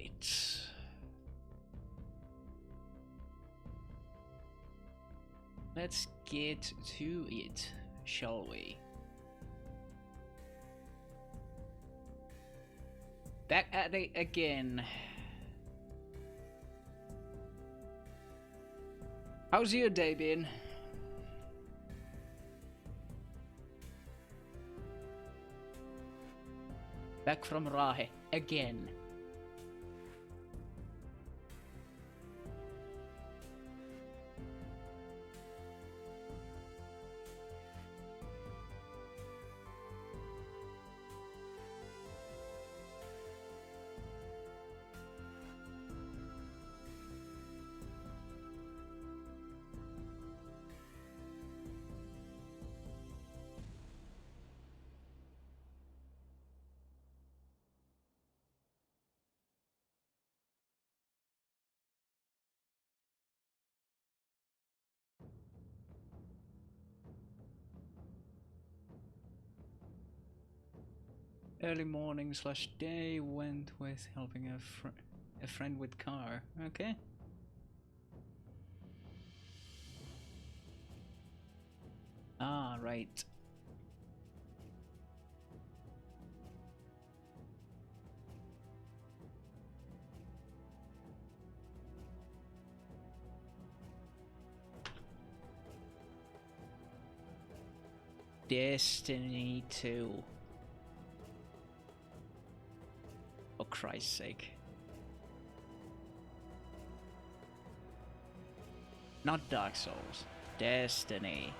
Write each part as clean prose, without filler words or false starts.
Alright. Let's get to it, shall we? Back at it again. How's your day been? Back from Rahe again. Early morning slash day went with helping a friend with car. Okay. Ah, right. Destiny 2. For Christ's sake. Not Dark Souls. Destiny.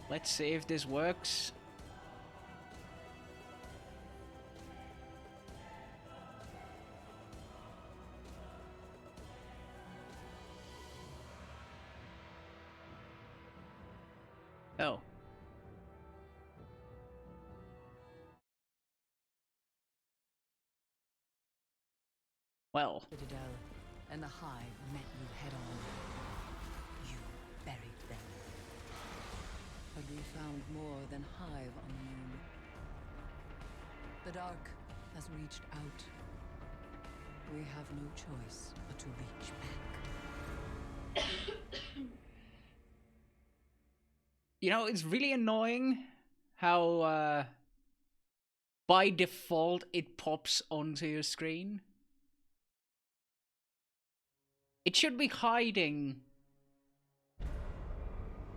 Let's see if this works. Oh. Well. Citadel and the Hive met you head on. You buried them. But we found more than Hive on the moon. The dark has reached out. We have no choice but to reach back. You know, it's really annoying how by default it pops onto your screen. It should be hiding.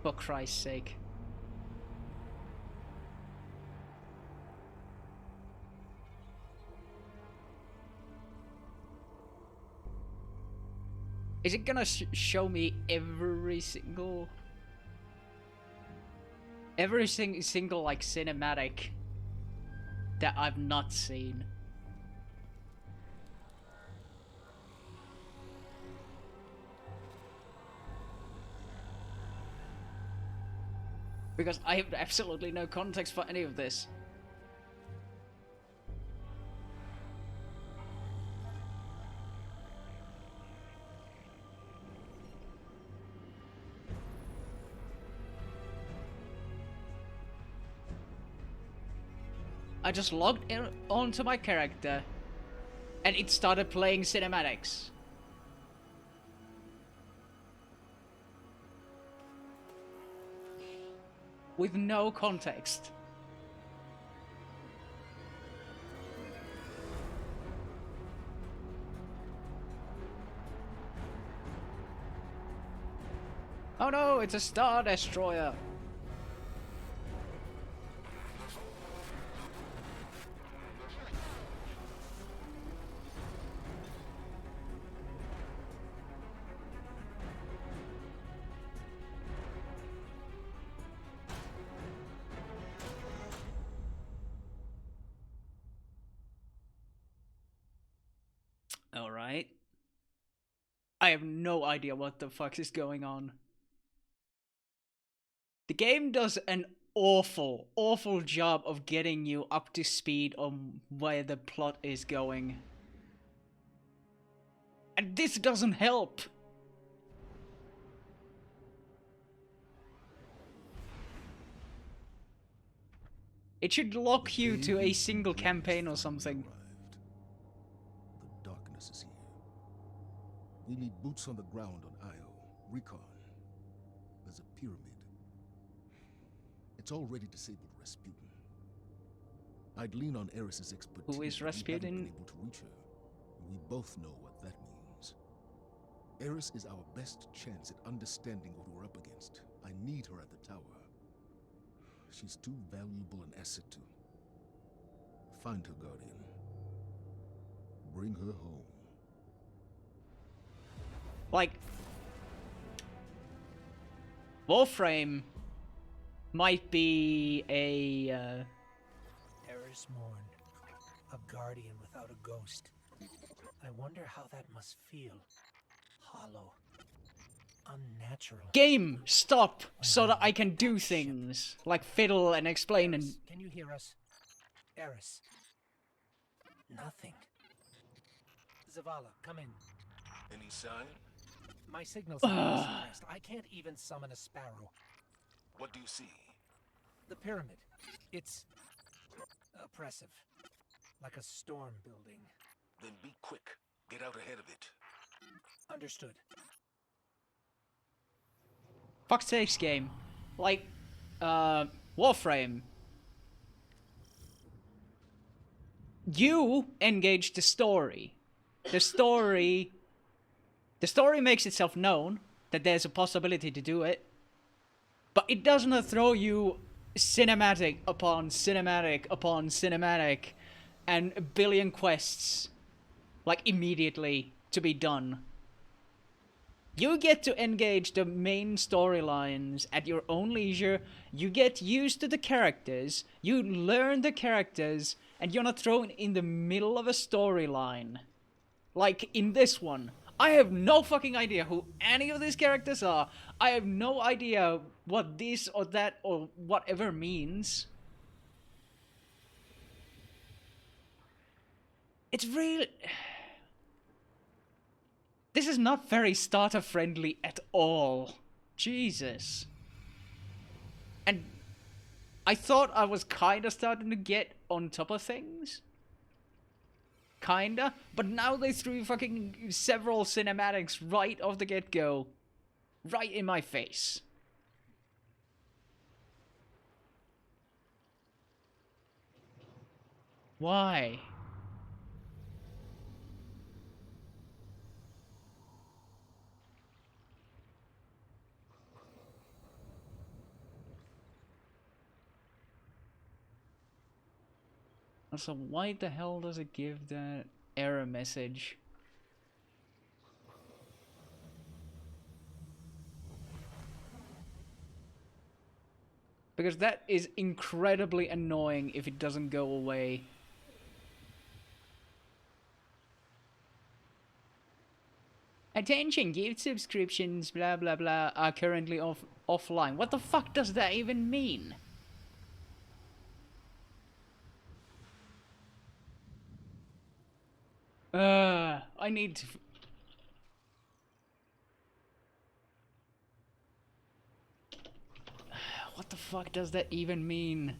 For Christ's sake. Is it gonna show me every single like cinematic that I've not seen? Because I have absolutely no context for any of this. I just logged in onto my character and it started playing cinematics. With no context. Oh no, it's a Star Destroyer. Alright. I have no idea what the fuck is going on. The game does an awful job of getting you up to speed on where the plot is going. And this doesn't help. It should lock you to a single campaign or something. The darkness is here. We need boots on the ground on Io. Recon. There's a pyramid. It's already disabled Rasputin. I'd lean on Eris's expertise. Who is but we haven't Rasputin? been able to reach her. We both know what that means. Eris is our best chance at understanding what we're up against. I need her at the tower. She's too valuable an asset to. Find her, Guardian. Bring her home. Like, Warframe might be a Eris mourned, a guardian without a ghost. I wonder how that must feel. Hollow. Unnatural. game. Stop, so that I can do things like fiddle and explain and. Eris, can you hear us? Eris. Nothing. Zavala, come in. Any sign? My signals have been suppressed. I can't even summon a sparrow. What do you see? The pyramid. It's oppressive. Like a storm building. Then be quick. Get out ahead of it. Understood. Fuck's sakes, game. Like, Warframe. You engage the story. The story makes itself known that there's a possibility to do it. But it does not throw you cinematic upon cinematic upon cinematic and a billion quests, like, immediately to be done. You get to engage the main storylines at your own leisure, you get used to the characters, you learn the characters, and you're not thrown in the middle of a storyline. Like in this one. I have no fucking idea who any of these characters are. I have no idea what this or that or whatever means. It's really... This is not very starter friendly at all. Jesus. And I thought I was kinda starting to get on top of things. Kinda. But now they threw fucking several cinematics right off the get-go. Right in my face. Why? So why the hell does it give that error message? Because that is incredibly annoying if it doesn't go away. Attention, gift subscriptions, blah blah blah, are currently offline. What the fuck does that even mean? I need to... What the fuck does that even mean?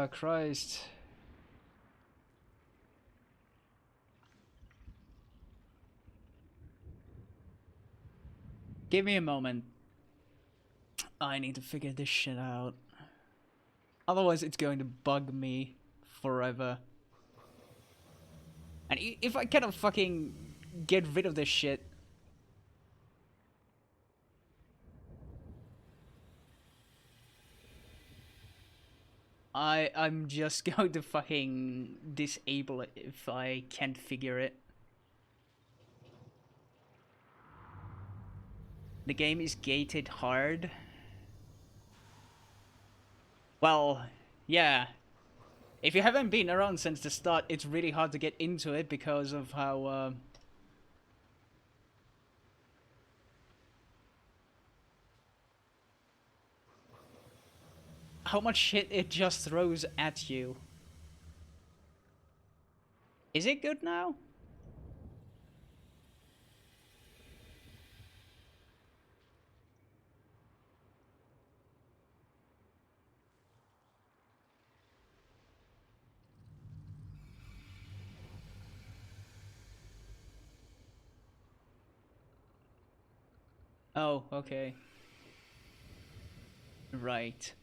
Christ. Give me a moment. I need to figure this shit out. Otherwise it's going to bug me forever. And if I cannot fucking get rid of this shit... I'm just going to fucking disable it if I can't figure it. The game is gated hard. Well, yeah. If you haven't been around since the start, it's really hard to get into it because of how much shit it just throws at you. Is it good now? Oh, okay. Right.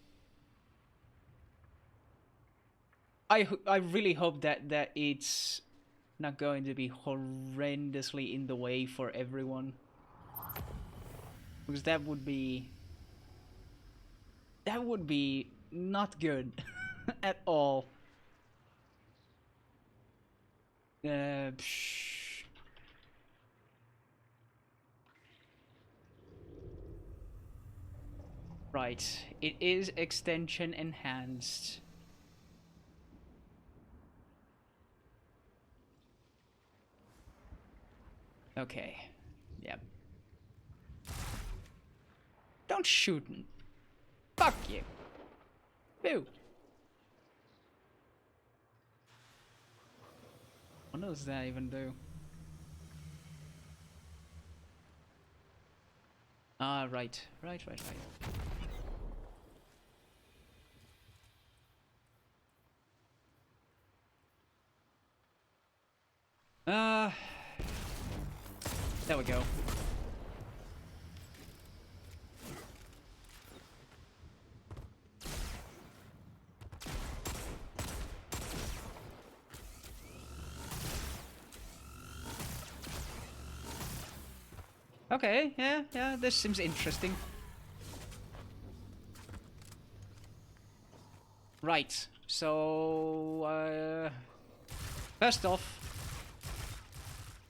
I really hope that it's not going to be horrendously in the way for everyone. Because that would be not good at all. Psh. Right, it is extension enhanced. Okay, yep. Don't shoot me. Fuck you. Boo. What does that even do? Ah, right. Right. There we go. Okay, yeah, this seems interesting. Right, so, first off,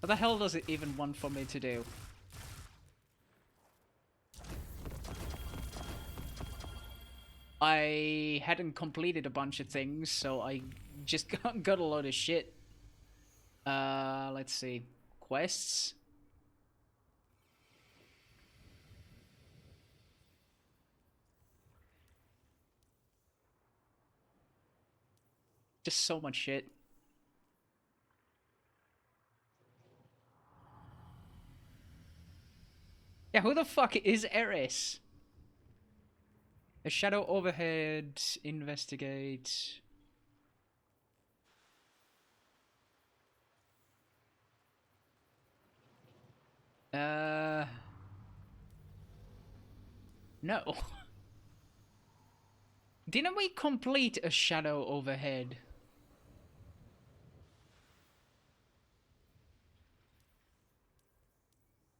what the hell does it even want for me to do? I hadn't completed a bunch of things, so I just got a load of shit. Let's see. Quests? Just so much shit. Yeah, who the fuck is Eris? A shadow overhead, investigate. No. Didn't we complete a shadow overhead?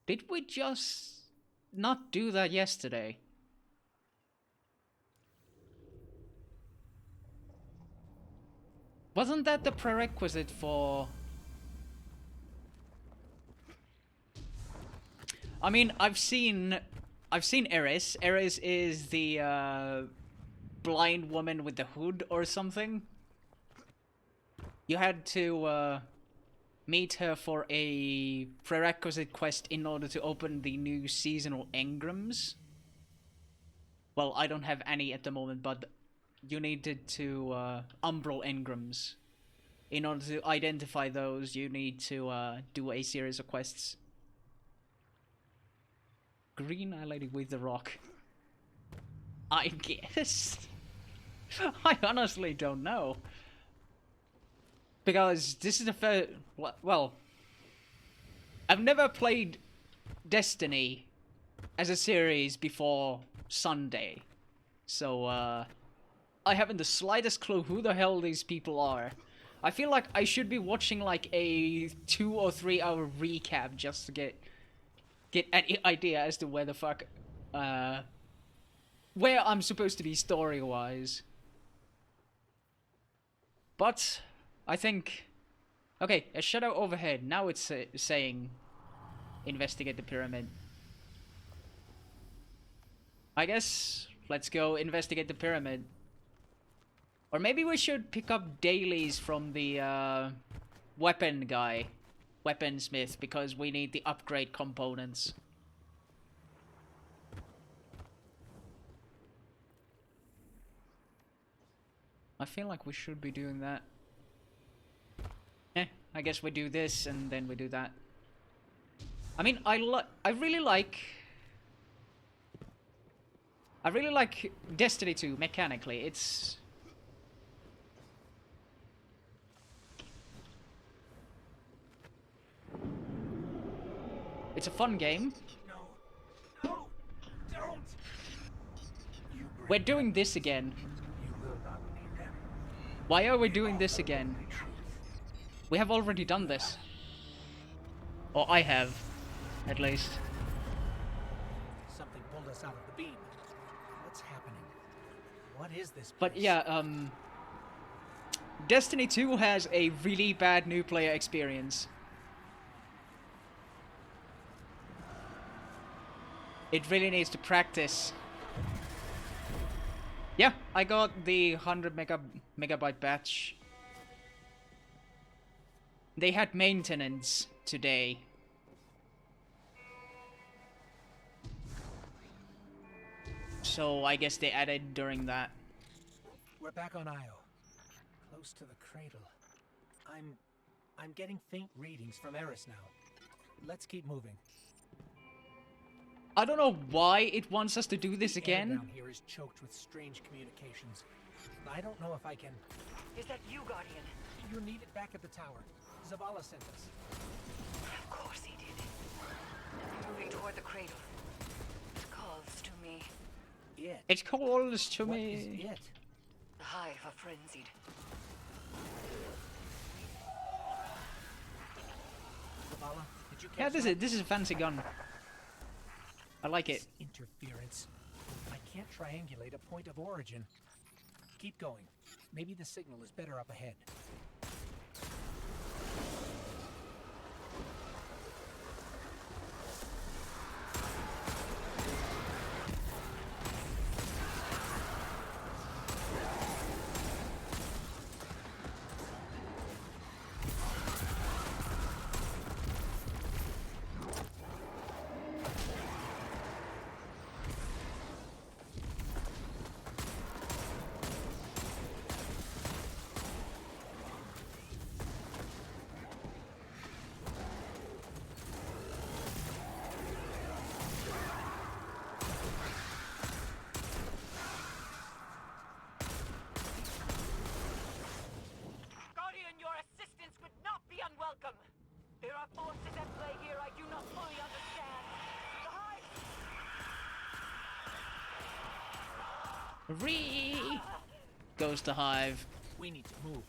Did we just not do that yesterday? Wasn't that the prerequisite for... I mean, I've seen Eris. Eris is the blind woman with the hood or something. You had to meet her for a prerequisite quest in order to open the new seasonal engrams. Well, I don't have any at the moment, but you needed to umbral engrams. In order to identify those, you need to do a series of quests. Green highlighted with the rock. I guess. I honestly don't know. Because this is the first... Well... I've never played Destiny as a series before Sunday. So, I haven't the slightest clue who the hell these people are. I feel like I should be watching like a 2 or 3 hour recap just to get an idea as to where the fuck, where I'm supposed to be story-wise. But, I think... Okay, a shadow overhead. Now it's saying... Investigate the pyramid. I guess... Let's go investigate the pyramid. Or maybe we should pick up dailies from the weapon guy, weaponsmith, because we need the upgrade components. I feel like we should be doing that. I guess we do this and then we do that. I mean, I really like Destiny 2 mechanically. It's a fun game. No, don't. We're doing this again. Why are we doing this again? We have already done this. Or I have, at least. Something pulled us out of the beam. What's happening? What is this place? But yeah, Destiny 2 has a really bad new player experience. It really needs to practice. Yeah, I got the 100 megabyte batch. They had maintenance today. So I guess they added during that. We're back on Io. Close to the cradle. I'm getting faint readings from Eris now. Let's keep moving. I don't know why it wants us to do this The air again. down here is choked with strange communications. I don't know if I can. Is that you, Guardian? You need it back at the tower. Zavala sent us. Of course he did. Moving toward the cradle. It calls to me. It. It calls to What me. is it? The hive are frenzied. Zavala, did you catch Yeah, that? this is a fancy gun. I like it. Interference. I can't triangulate a point of origin. Keep going. Maybe the signal is better up ahead. Guardian, your assistance would not be unwelcome. There are forces at play here I do not fully understand. The hive! Goes to Hive. We need to move.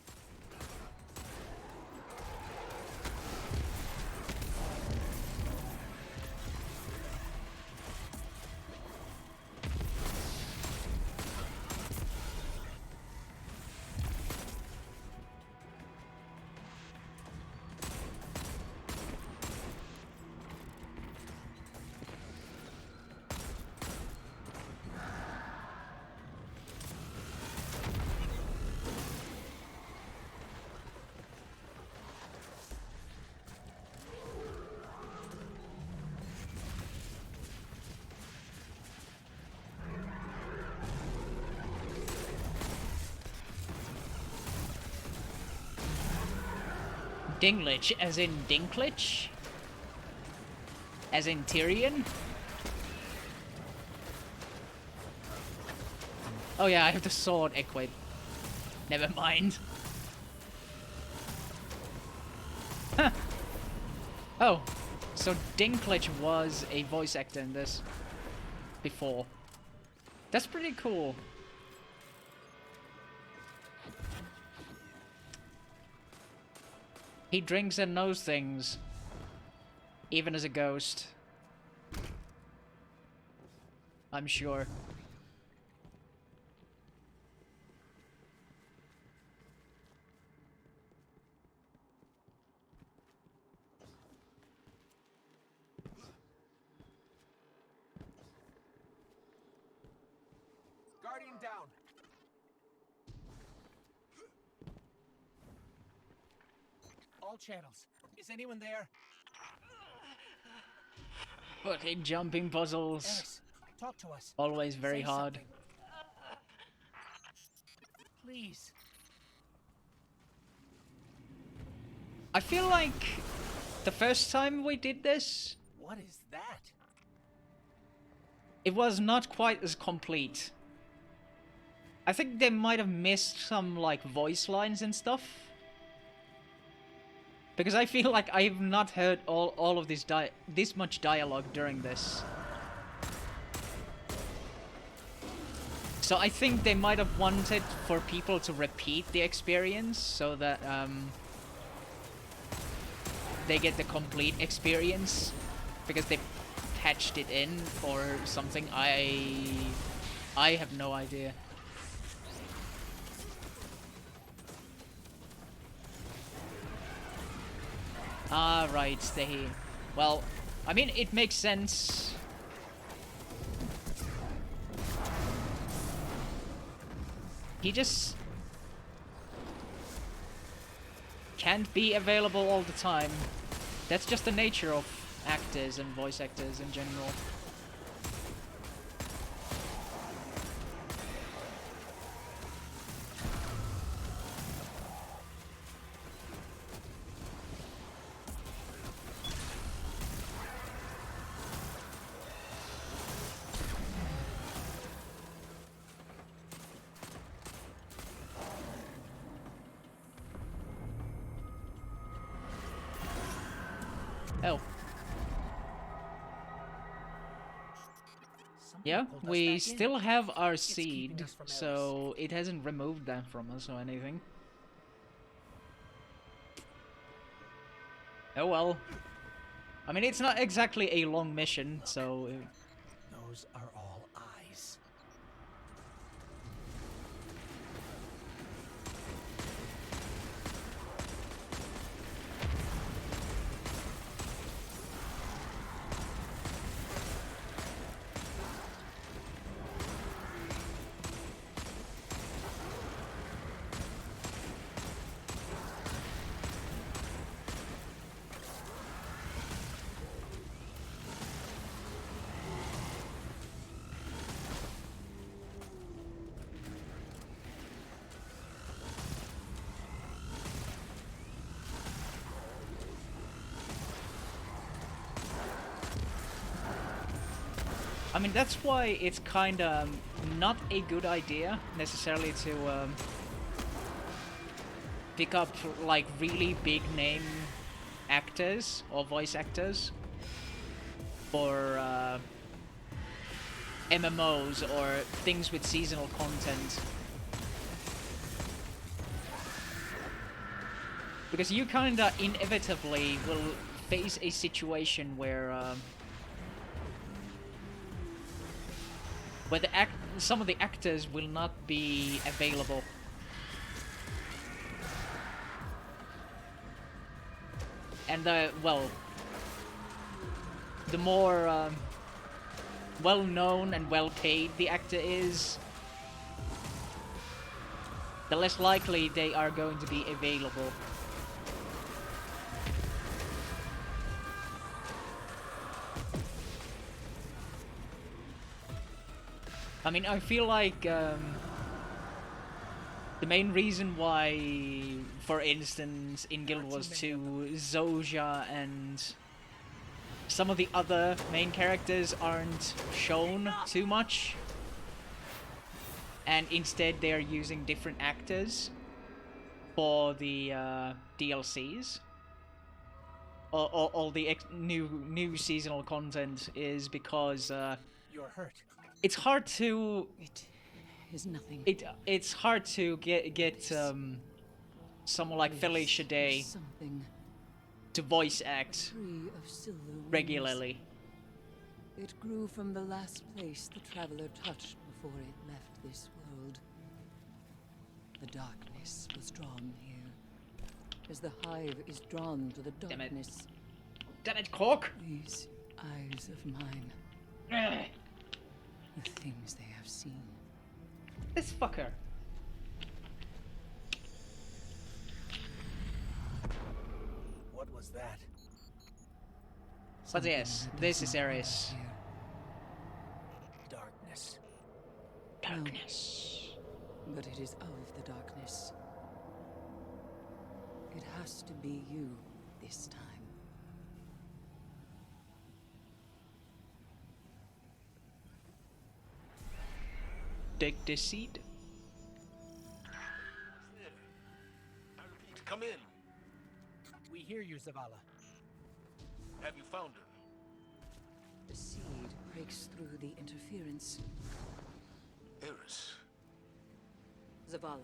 Dinglich, as in Dinklage? As in Tyrion? Oh yeah, I have the sword equipped. Never mind. Huh. Oh, so Dinklage was a voice actor in this before. That's pretty cool. He drinks and knows things, even as a ghost. I'm sure. Guardian down. All channels. Is anyone there? Fucking jumping puzzles. Eris, talk to us. Always very Say hard. something. Please. I feel like the first time we did this, What is that? it was not quite as complete. I think they might have missed some, like, voice lines and stuff. Because I feel like I've not heard all of this much dialogue during this. So I think they might have wanted for people to repeat the experience so that they get the complete experience, because they patched it in or something. I have no idea. Ah, right, they... Well, I mean, it makes sense. He just can't be available all the time. That's just the nature of actors and voice actors in general. Oh. Yeah, we still have our seed, so it hasn't removed that from us or anything. Oh well. I mean, it's not exactly a long mission, so... Those are all eyes. I mean, that's why it's kinda not a good idea, necessarily, to pick up, like, really big name actors, or voice actors, for MMOs, or things with seasonal content. Because you kinda inevitably will face a situation where some of the actors will not be available. And well, the more well-known and well-paid the actor is, the less likely they are going to be available. I mean, I feel like the main reason why, for instance, in Guild Wars 2, Zojja and some of the other main characters aren't shown too much, and instead they are using different actors for the DLCs. All the new seasonal content is because You're hurt. it's hard to... It is nothing. It's hard to get someone like Felicia Day Something. to voice act Tree of silver wings. regularly. It grew from the last place the traveler touched before it left this world. The darkness was drawn here, as the hive is drawn to the Damn it. darkness. Damn it, Cork! These eyes of mine, Ugh, the things they have seen. this fucker. was that? But Something yes, that this does is not Ares. belong Darkness. Darkness. here. But it is of the darkness. It has to be you this time. Take the seat. I repeat, come in. We hear you, Zavala. Have you found her? The seed breaks through the interference. Eris, Zavala,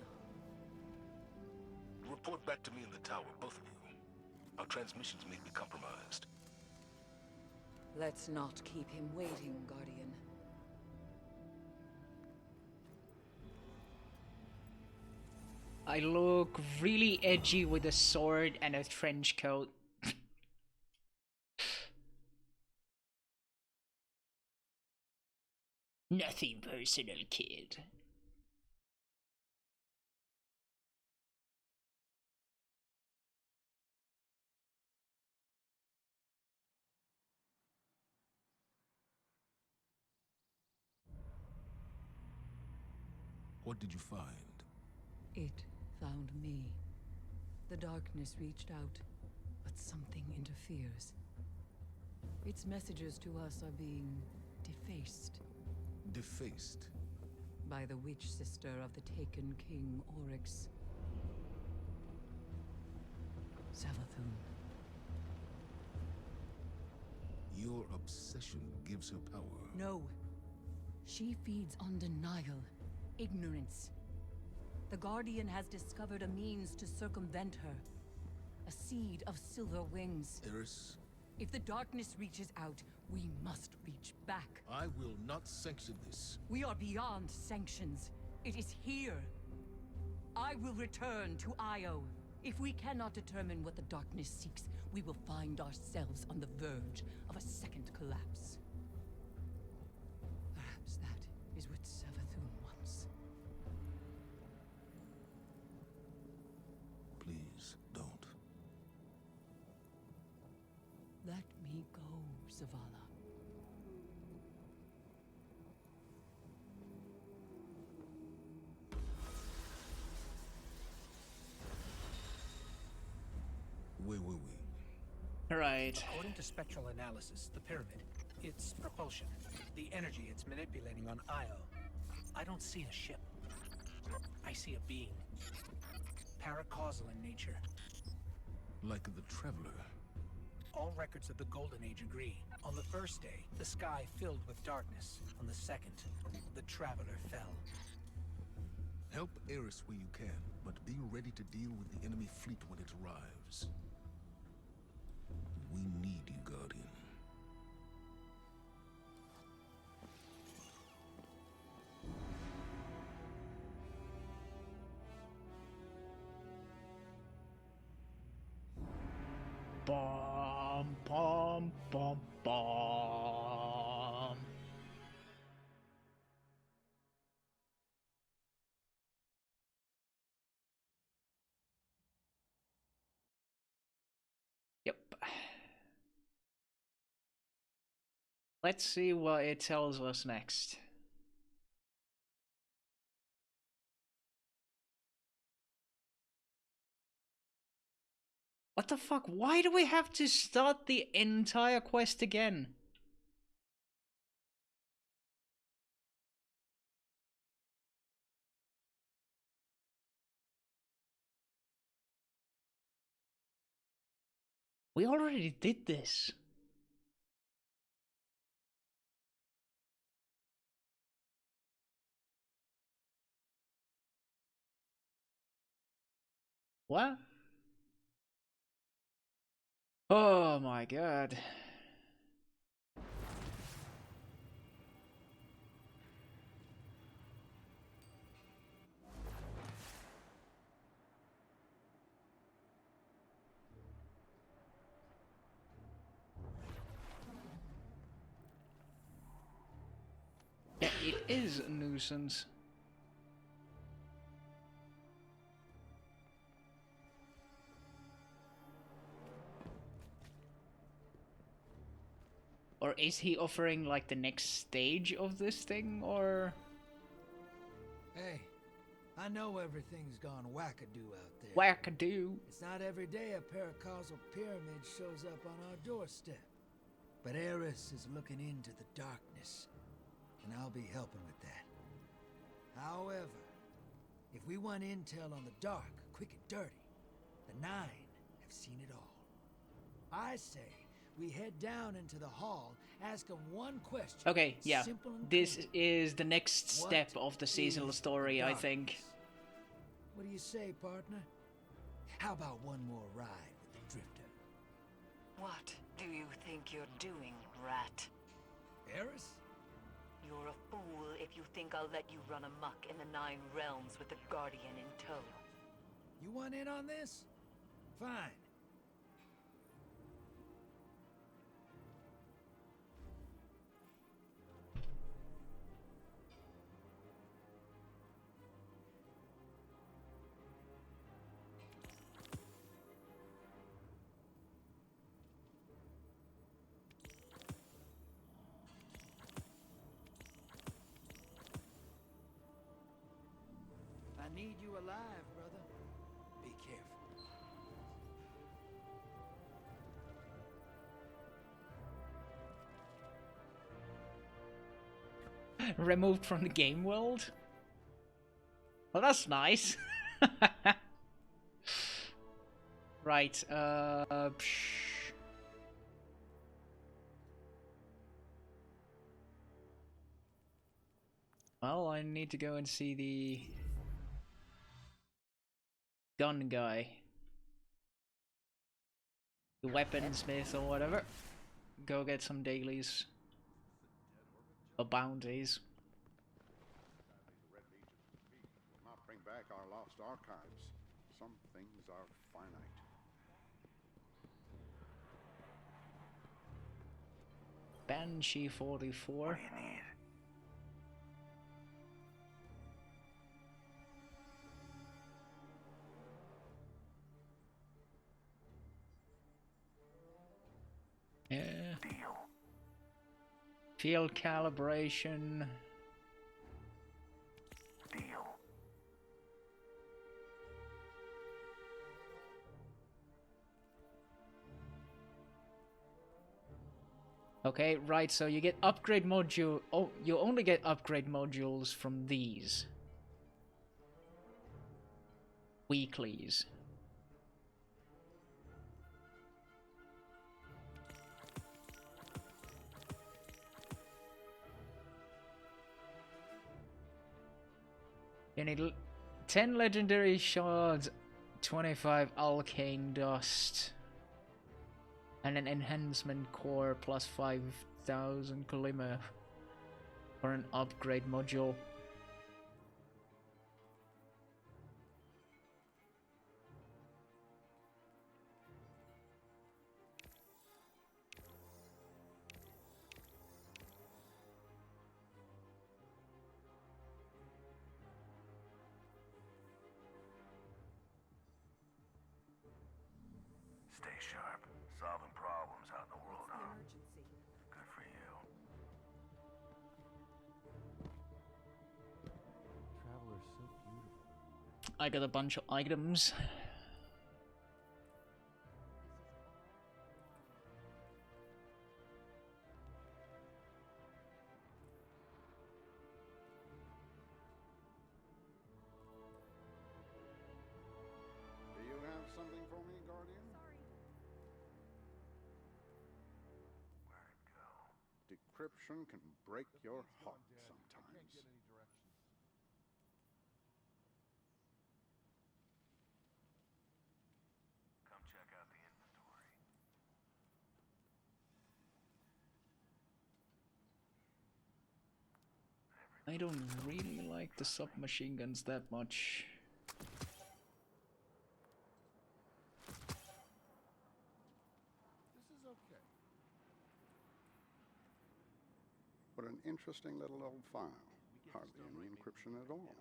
report back to me in the tower, both of you. Our transmissions may be compromised. let's not keep him waiting, Guardian. I look really edgy with a sword and a trench coat. Nothing personal, kid. What did you find? It found me. The darkness reached out, but something interferes. Its messages to us are being defaced Defaced. by the witch sister of the taken King Oryx. Savathun. Your obsession gives her power. No. She feeds on denial, ignorance. The Guardian has discovered a means to circumvent her. A seed of silver wings. Eris, If the darkness reaches out, we must reach back. I will not sanction this. We are beyond sanctions. It is here. I will return to Io. If we cannot determine what the darkness seeks, we will find ourselves on the verge of a second collapse. Perhaps that is what Savathun wants. Please, don't. Let me go, Zavala. Where were we? Right. According to spectral analysis, the pyramid, its propulsion, the energy it's manipulating on Io, I don't see a ship. I see a being. Paracausal in nature. Like the Traveler. All records of the Golden Age agree. On the first day, the sky filled with darkness. On the second, the Traveler fell. Help Eris where you can, but be ready to deal with the enemy fleet when it arrives. We need you, Guardian. Bom, bom, bom, bom. Yep. Let's see what it tells us next. What the fuck? Why do we have to start the entire quest again? We already did this. What? Oh my god. Yeah, it is a nuisance. Or is he offering like the next stage of this thing, or? Hey, I know everything's gone wackadoo out there. Wackadoo. It's not every day a paracausal pyramid shows up on our doorstep. But Eris is looking into the darkness, and I'll be helping with that. However, if we want intel on the dark, quick and dirty, the Nine have seen it all. I say we head down into the hall, ask them one question. Okay, yeah. Simple and This clear. is the next step What of the seasonal is story, the I think. darkness? What do you say, partner? How about one more ride with the Drifter? What do you think you're doing, rat? Eris? You're a fool if you think I'll let you run amok in the Nine Realms with the Guardian in tow. You want in on this? Fine. I need you alive, brother. Be careful. Removed from the game world? Well, that's nice. Right, well, I need to go and see the gun guy. The weaponsmith or whatever. Go get some dailies. Or bounties. Will not bring back our lost archives. Some things are finite. Banshee 44. What do you need? Yeah. Deal. Field calibration. Deal. Okay, right, so you get upgrade module. Oh, you only get upgrade modules from these. Weeklies. You need 10 legendary shards, 25 arcane dust, and an enhancement core plus 5,000 glimmer for an upgrade module. Stay sharp. Solving problems out in the world, huh? Good for you. Traveler's so beautiful. I got a bunch of items. Do you have something for me, Guardian? Where'd it go? Decryption can break your heart sometimes. Come check out the inventory. I don't really like the submachine guns that much. This is okay. What an interesting little old file. Hardly any encryption at all.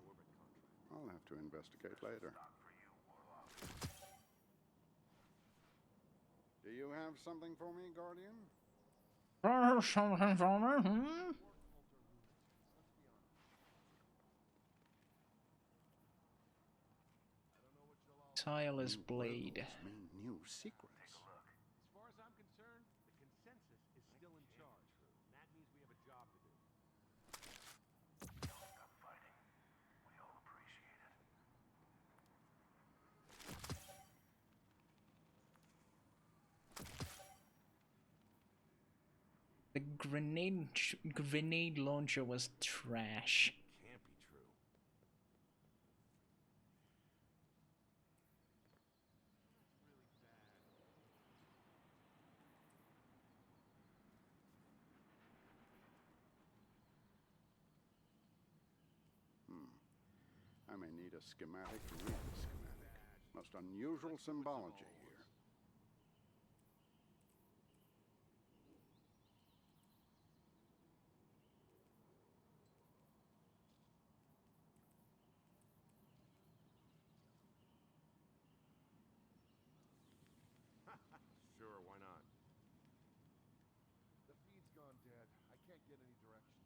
I'll have to investigate later. Do you have something for me, Guardian? Something from her, hmm? Tireless blade. Riddles mean new secrets. As far as I'm concerned, the consensus is still in charge. And that means we have a job to do. Don't stop fighting. We all appreciate it. The grenade launcher was trash. Can't be true. I may need a schematic to read the schematic. Most unusual symbology here. Sure, why not? The feed's gone dead. I can't get any directions.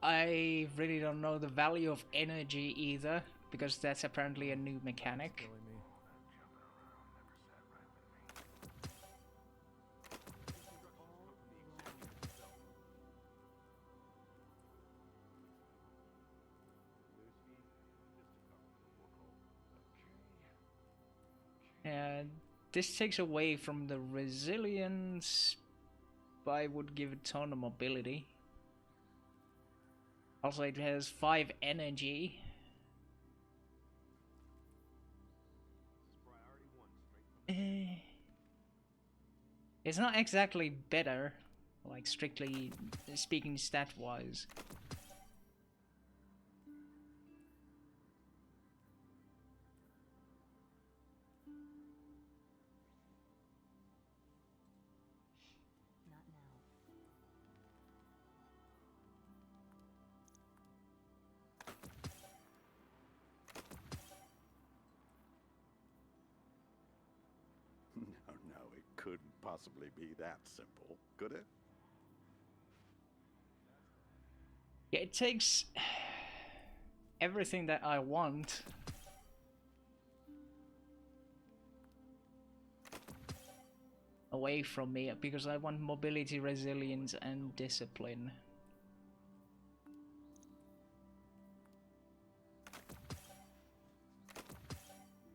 I really don't know the value of energy either, because that's apparently a new mechanic. Killing me. And this takes away from the resilience, but I would give it a ton of mobility. Also, it has 5 energy. It's not exactly better, like strictly speaking stat-wise. Not now. No, it couldn't possibly be that simple, could it? Yeah, it takes everything that I want. Away from me, because I want mobility, resilience, and discipline.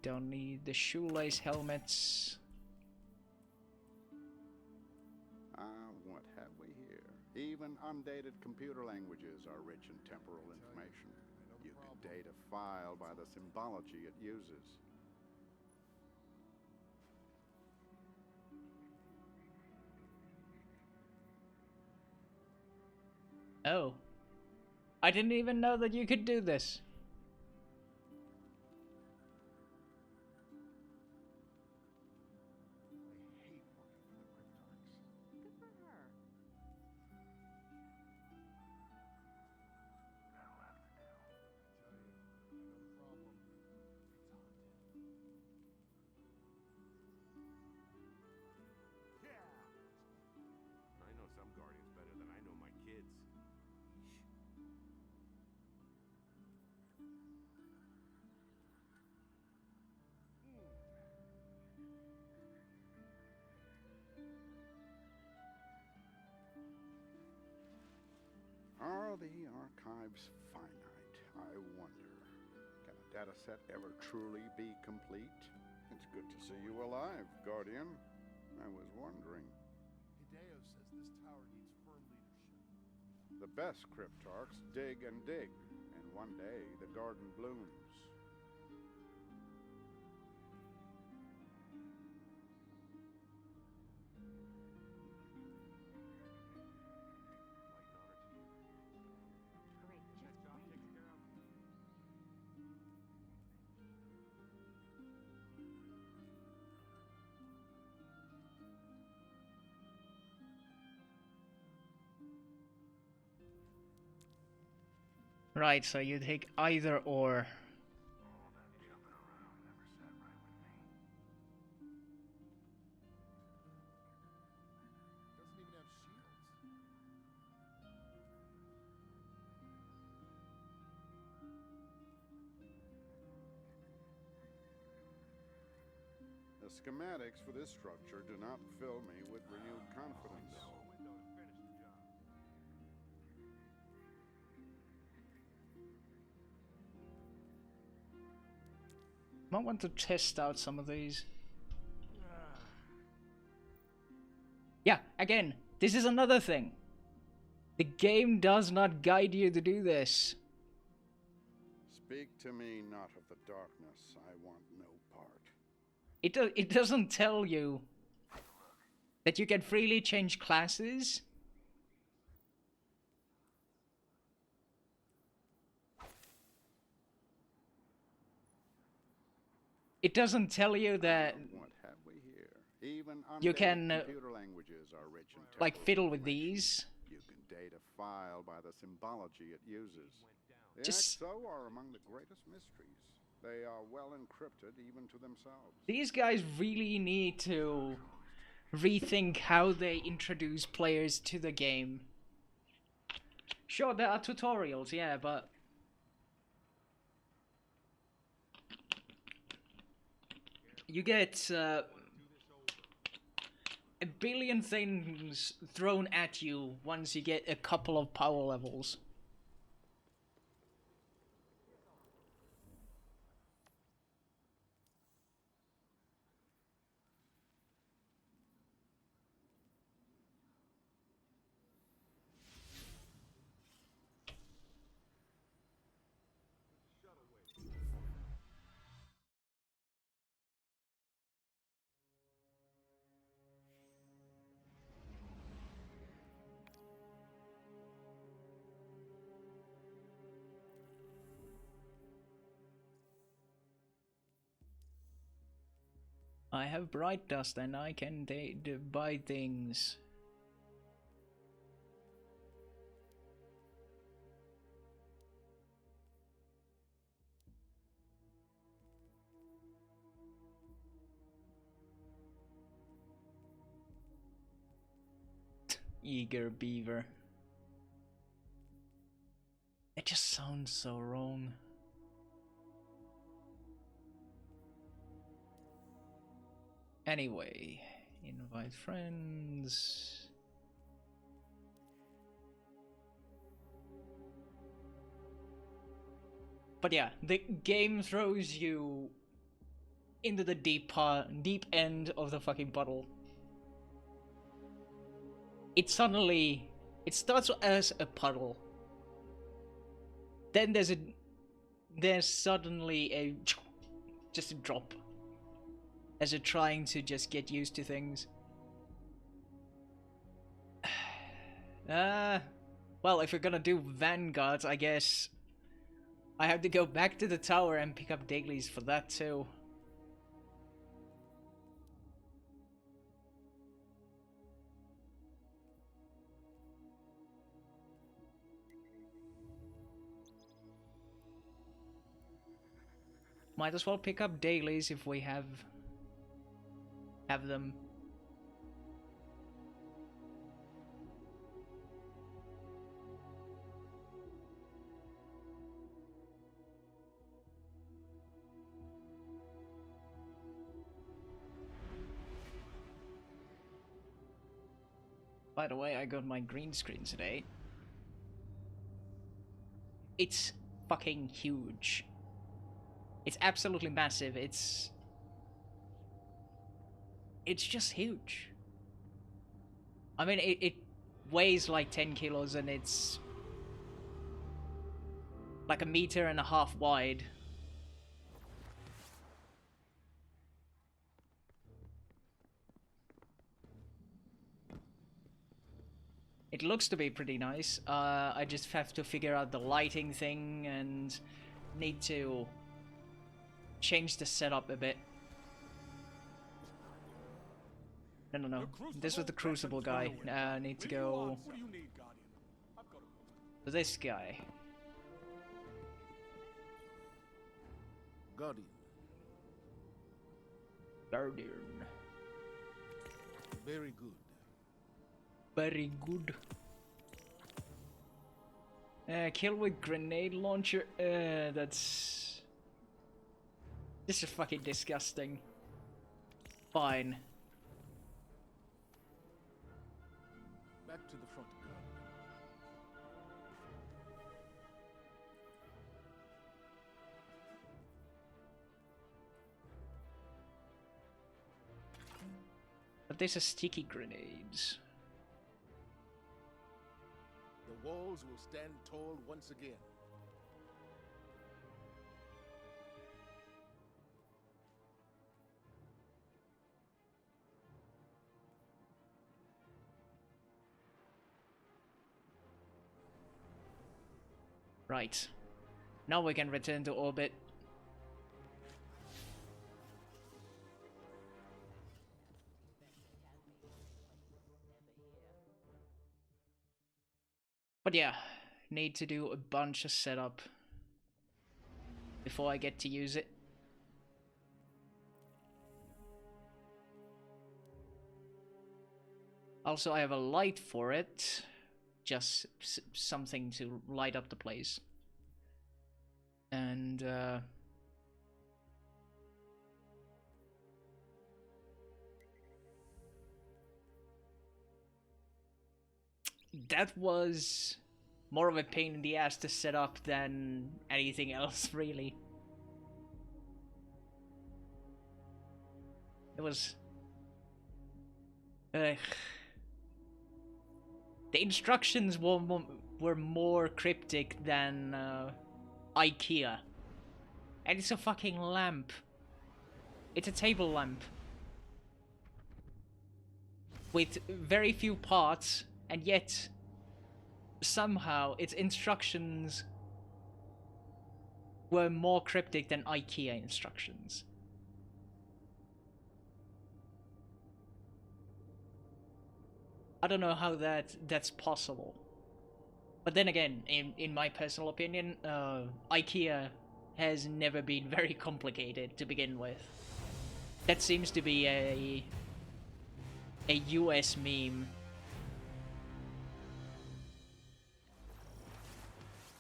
Don't need the shoelace helmets. What have we here? Even undated computer languages are rich in temporal information. You can date a file by the symbology it uses. Oh. I didn't even know that you could do this. I hate working for the Cryptarchs. Good for her. That'll have to do. I tell you, I know the problem. It's haunted. Yeah! I know some guardians better than I know my kids. Are the archives finite? I wonder. Can a data set ever truly be complete? It's good to see you alive, Guardian. I was wondering. Hideo says this tower needs firm leadership. The best cryptarchs dig and dig, and one day the garden blooms. Like an honor to you. Right, so you take either or. Doesn't even have shields. The schematics for this structure do not fill me with renewed confidence. Might want to test out some of these. Yeah, again, this is another thing. The game does not guide you to do this. Speak to me not of the darkness. I want no part. It doesn't tell you that you can freely change classes. It doesn't tell you that What have we here? Even you undated can, computer languages are rich in like, technical fiddle with information. these. You can date a file by the symbology it uses. The Just- XO are among the greatest mysteries. They are well encrypted even to themselves. These guys really need to rethink how they introduce players to the game. Sure, there are tutorials, yeah, but you get a billion things thrown at you once you get a couple of power levels. I have bright dust and I can buy things. Eager beaver. It just sounds so wrong. Anyway, invite friends. But yeah, the game throws you into the deep end of the fucking puddle. It starts as a puddle. Then there's suddenly just a drop. As you're trying to just get used to things. Well, if you're gonna do vanguards, I guess I have to go back to the tower and pick up dailies for that too. Might as well pick up dailies if we have them. By the way, I got my green screen today. It's fucking huge. It's absolutely massive. It's just huge. I mean, it weighs like 10 kilos and it's like 1.5 meters wide. It looks to be pretty nice. I just have to figure out the lighting thing and need to change the setup a bit. No. This was the Crucible guy. I need to go to this guy. Guardian. Guardian. Very good. Very good. Kill with grenade launcher. That's... This is fucking disgusting. Fine. Back to the front, Guardian. But these are sticky grenades. The walls will stand tall once again. Right. Now we can return to orbit. But yeah, need to do a bunch of setup before I get to use it. Also, I have a light for it. Just something to light up the place. And, that was more of a pain in the ass to set up than anything else, really. It was... the instructions were more cryptic than Ikea. And it's a fucking lamp. It's a table lamp. With very few parts, and yet somehow its instructions were more cryptic than Ikea instructions. I don't know how that's possible. But then again, in my personal opinion, Ikea has never been very complicated to begin with. That seems to be a US meme.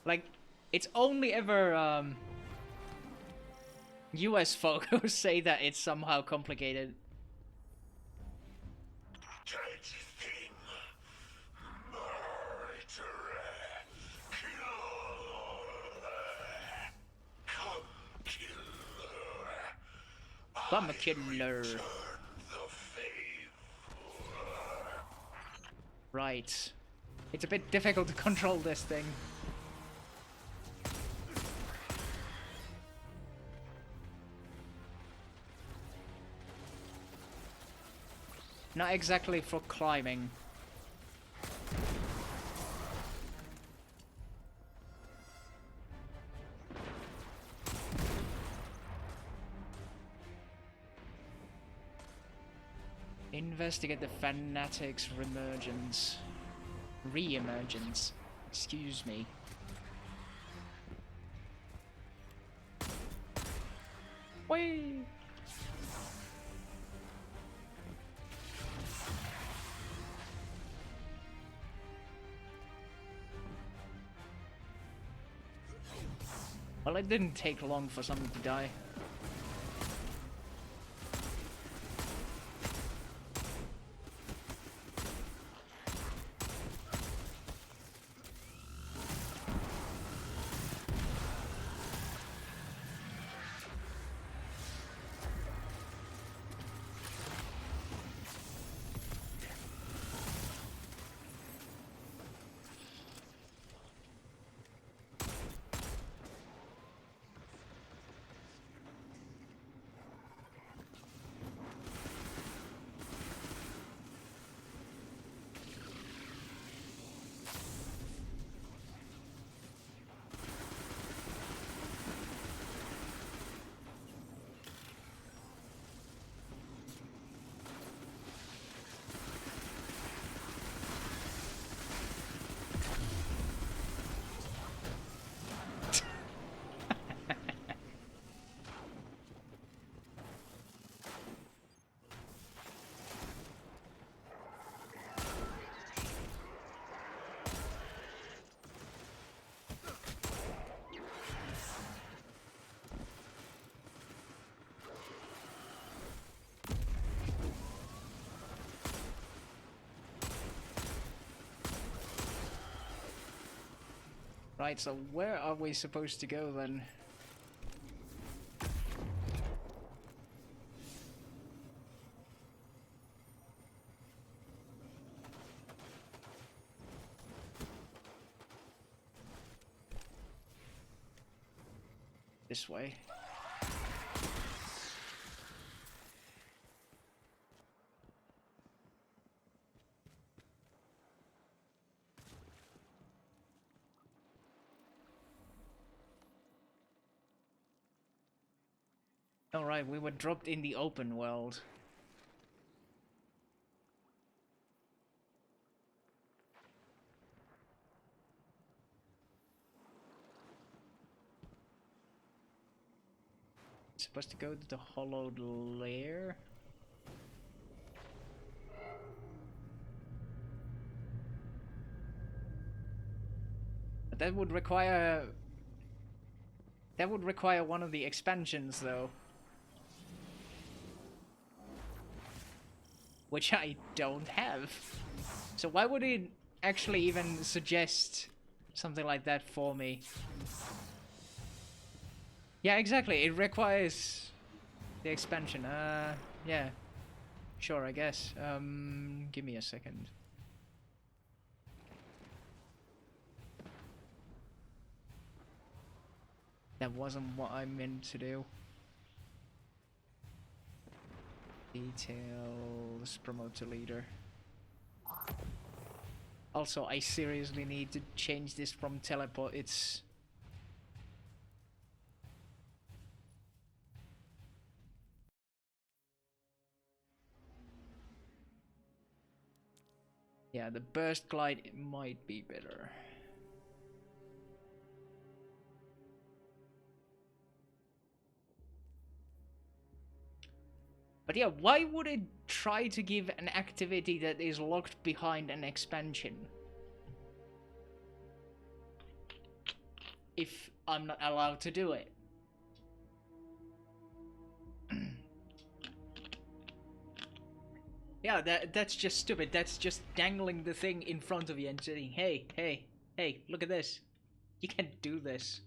Like, it's only ever US folk who say that it's somehow complicated. I'm a killer. Right. It's a bit difficult to control this thing. Not exactly for climbing. Investigate the Fanatics Reemergence. Excuse me. Whee! Well, it didn't take long for someone to die. Right, so where are we supposed to go then? This way. Alright, we were dropped in the open world. Supposed to go to the hollowed lair? But that would require one of the expansions though. Which I don't have. So why would it actually even suggest something like that for me? Yeah, exactly. It requires the expansion. Yeah. Sure, I guess. Give me a second. That wasn't what I meant to do. Details, promote to leader. Also, I seriously need to change this from teleport. It's... Yeah, the burst glide might be better. But yeah, why would it try to give an activity that is locked behind an expansion? If I'm not allowed to do it. Yeah, that's just stupid. That's just dangling the thing in front of you and saying, hey, hey, hey, look at this. You can't do this.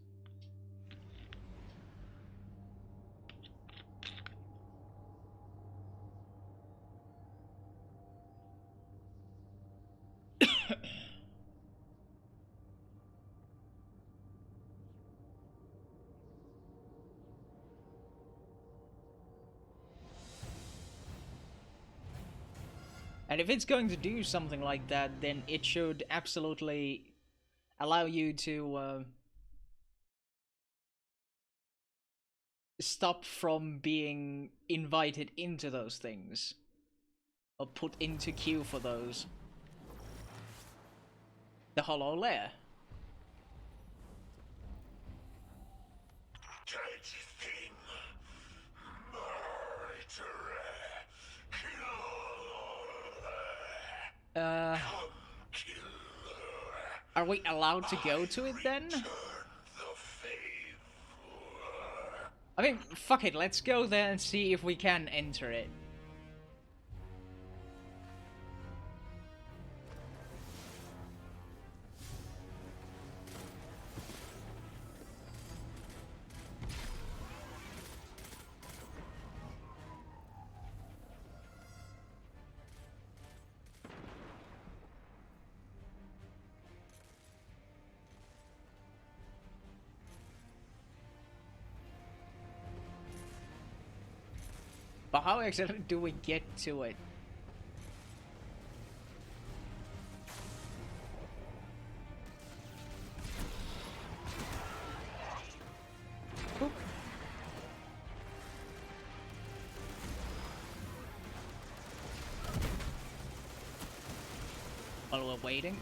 And if it's going to do something like that, then it should absolutely allow you to stop from being invited into those things. Or put into queue for those. The hollow lair. Are we allowed to go to it then? I mean, fuck it, let's go there and see if we can enter it. But how exactly do we get to it? Oop. While we're waiting.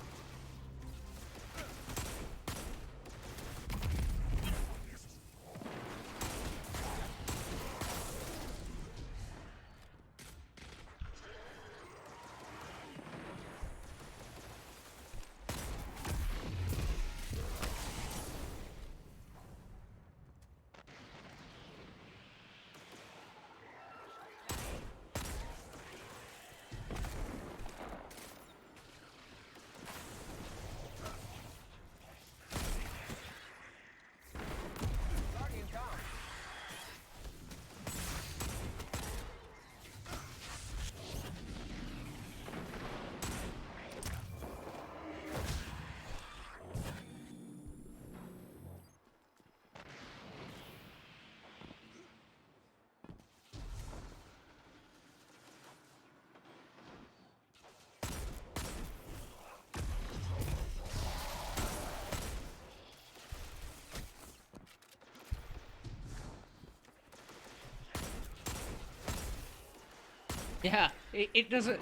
Yeah, it doesn't.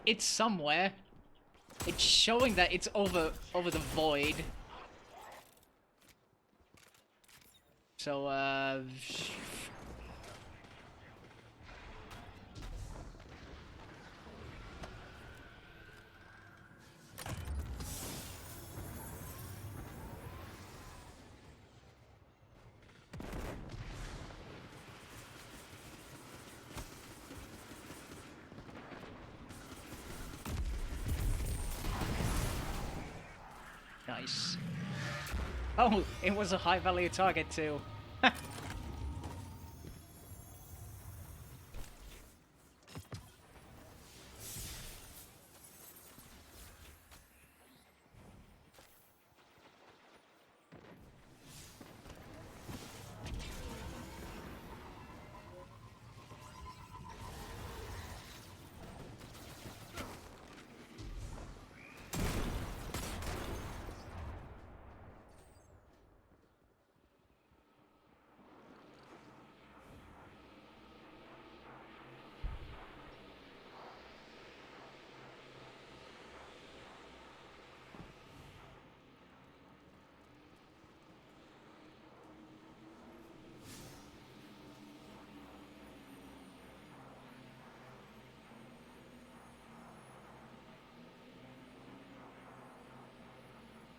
It's somewhere. It's showing that it's over the void. So nice. Oh, it was a high value target too.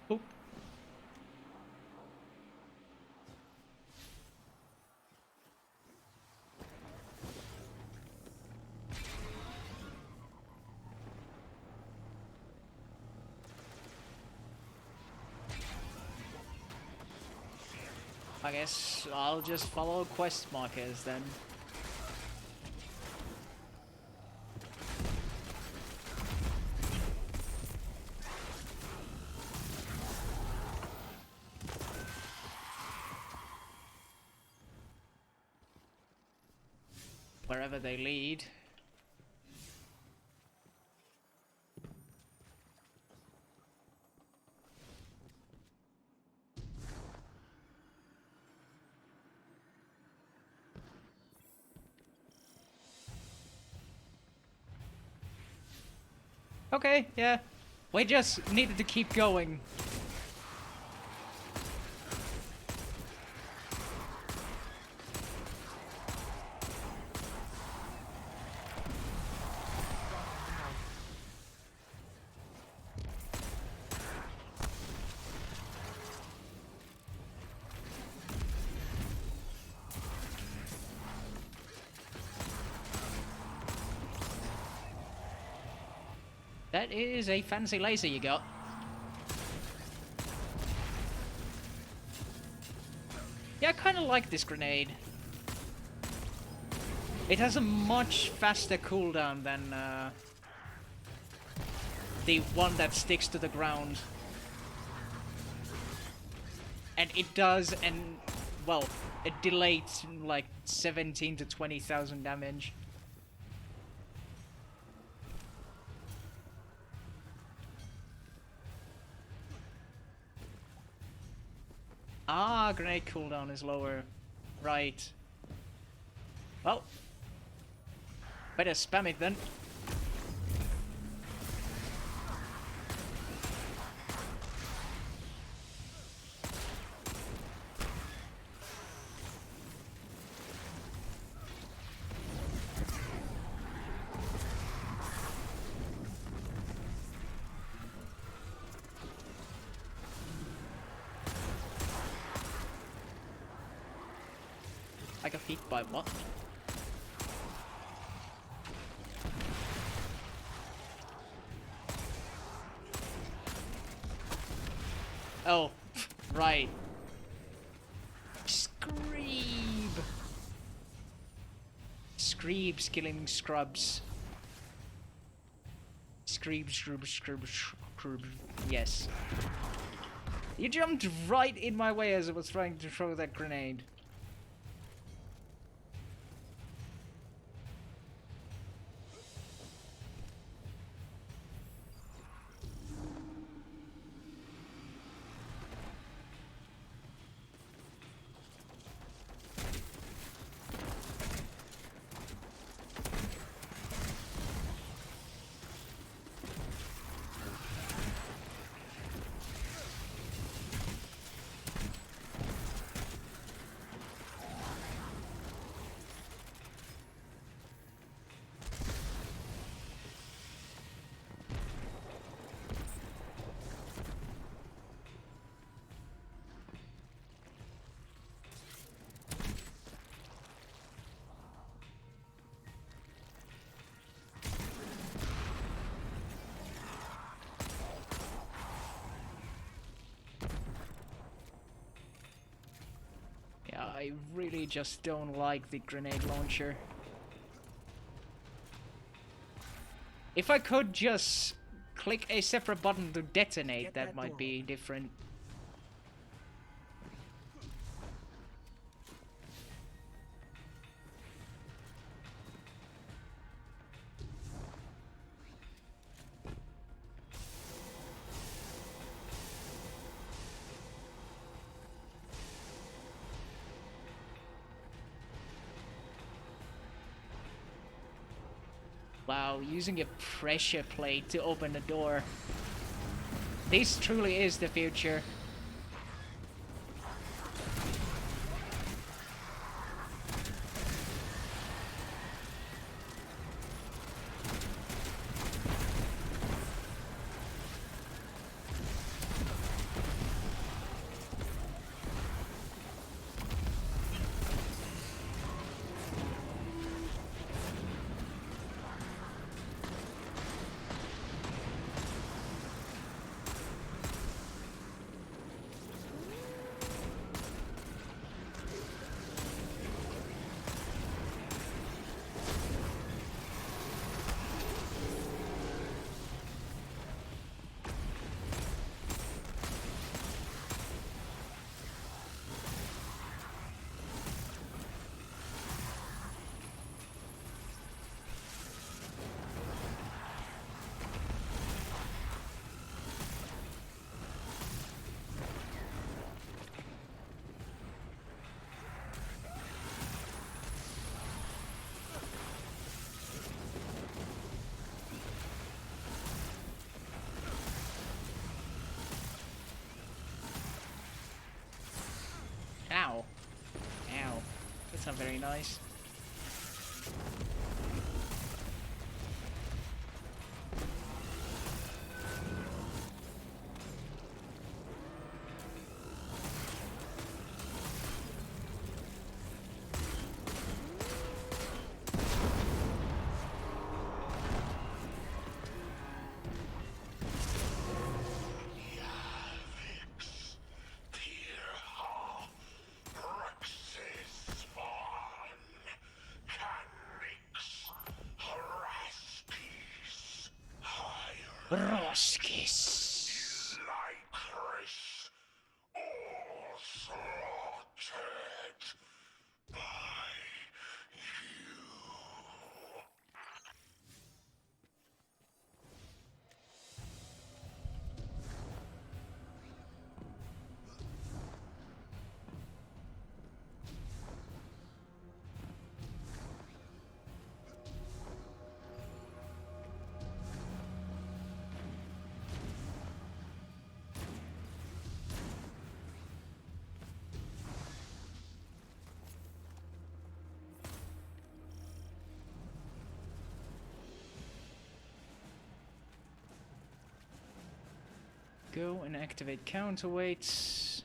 Oop. I guess I'll just follow quest markers then. Wherever they lead. Okay, yeah. We just needed to keep going. That is a fancy laser you got. Yeah, I kind of like this grenade. It has a much faster cooldown than the one that sticks to the ground. And it does, well, it delays like 17 to 20,000 damage. Ah, grenade cooldown is lower. Right. Well, better spam it then. I got hit by what? Oh, right. Screeb! Screeb's killing scrubs. Screeb, scrub. Yes. You jumped right in my way as I was trying to throw that grenade. I really just don't like the grenade launcher. If I could just click a separate button to detonate, that might be different. Wow, using a pressure plate to open the door. This truly is the future. Ow. Ow. That's not very nice. Roskis. Lycris, all slaughtered by you. Go and activate counterweights.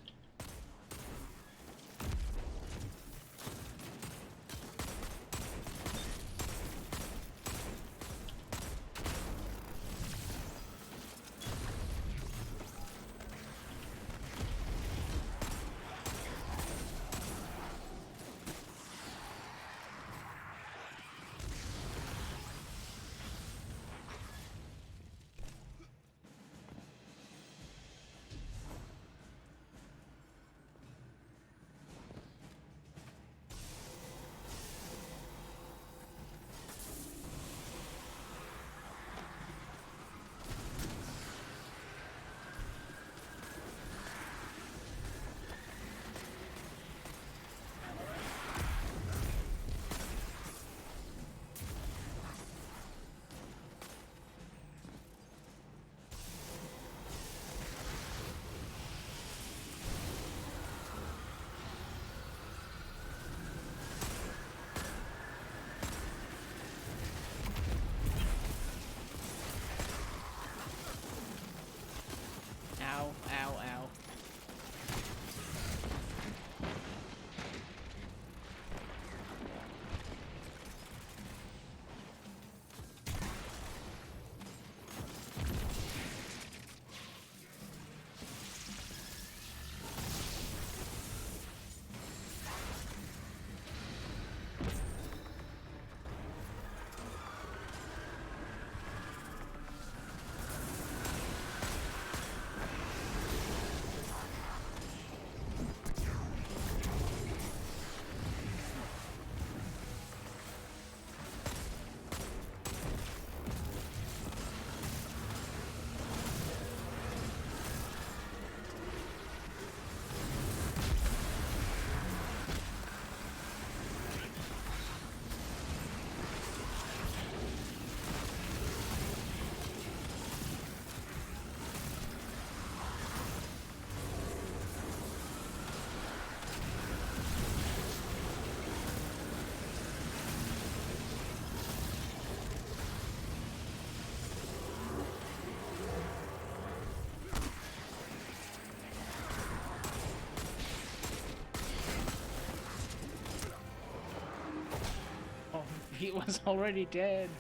He was already dead.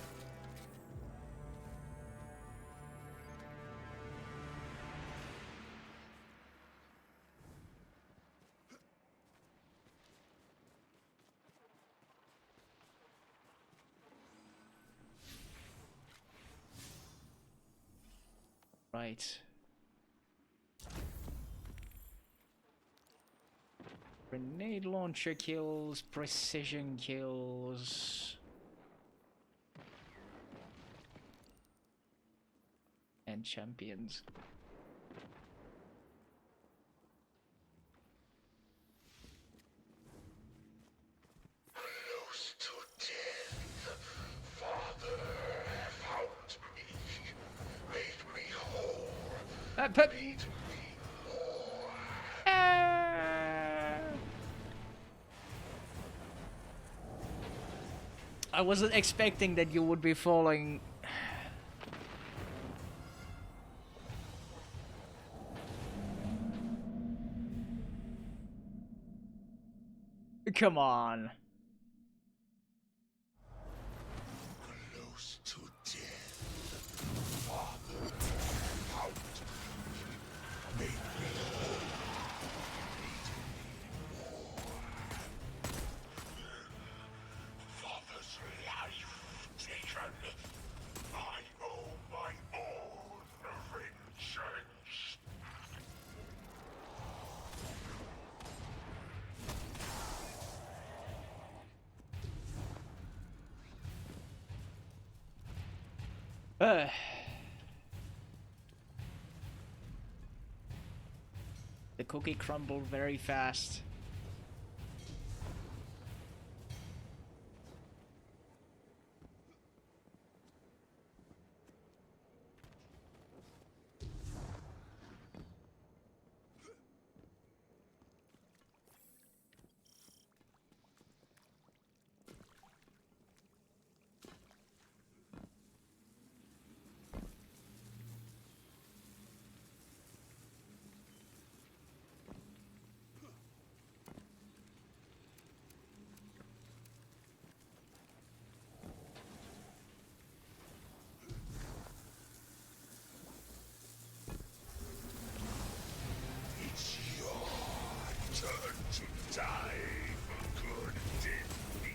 Right. Grenade launcher kills, precision kills. And champions. Close to death, Father, help me. Make me whole. Made me whole. I wasn't expecting that you would be falling. Come on. Close to death, Father, help me. Make me whole. Father's life taken. I owe my own vengeance. The cookie crumbled very fast. It's your turn to die for good, Disney.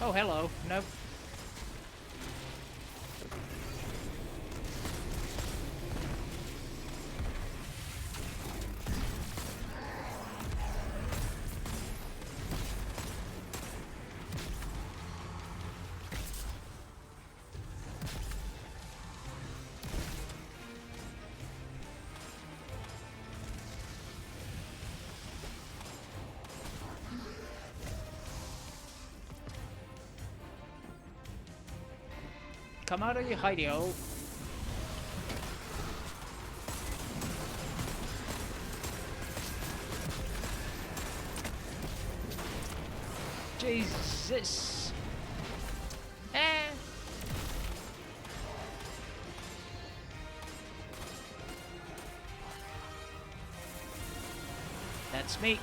Oh, hello. Nope. Come out of your hidey hole. Jesus. That's me.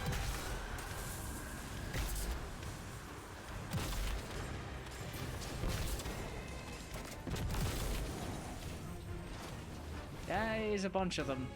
There's a bunch of them.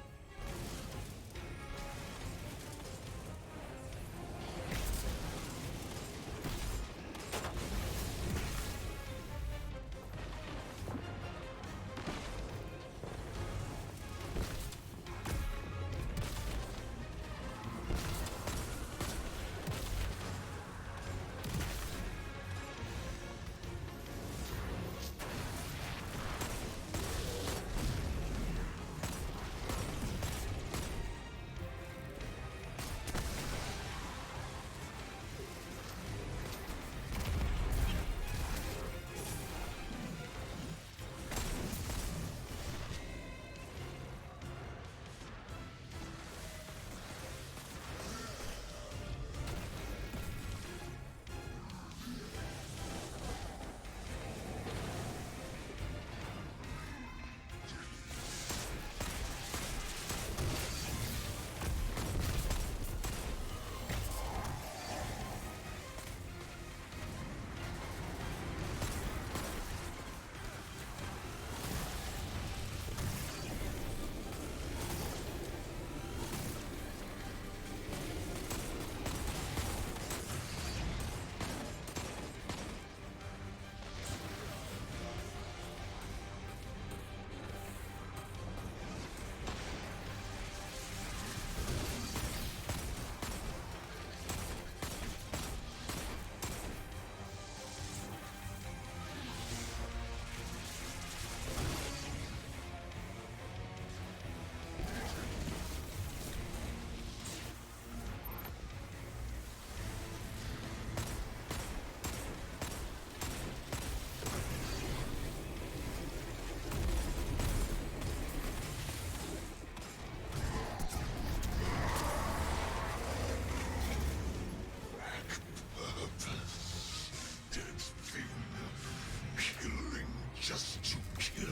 Just to kill.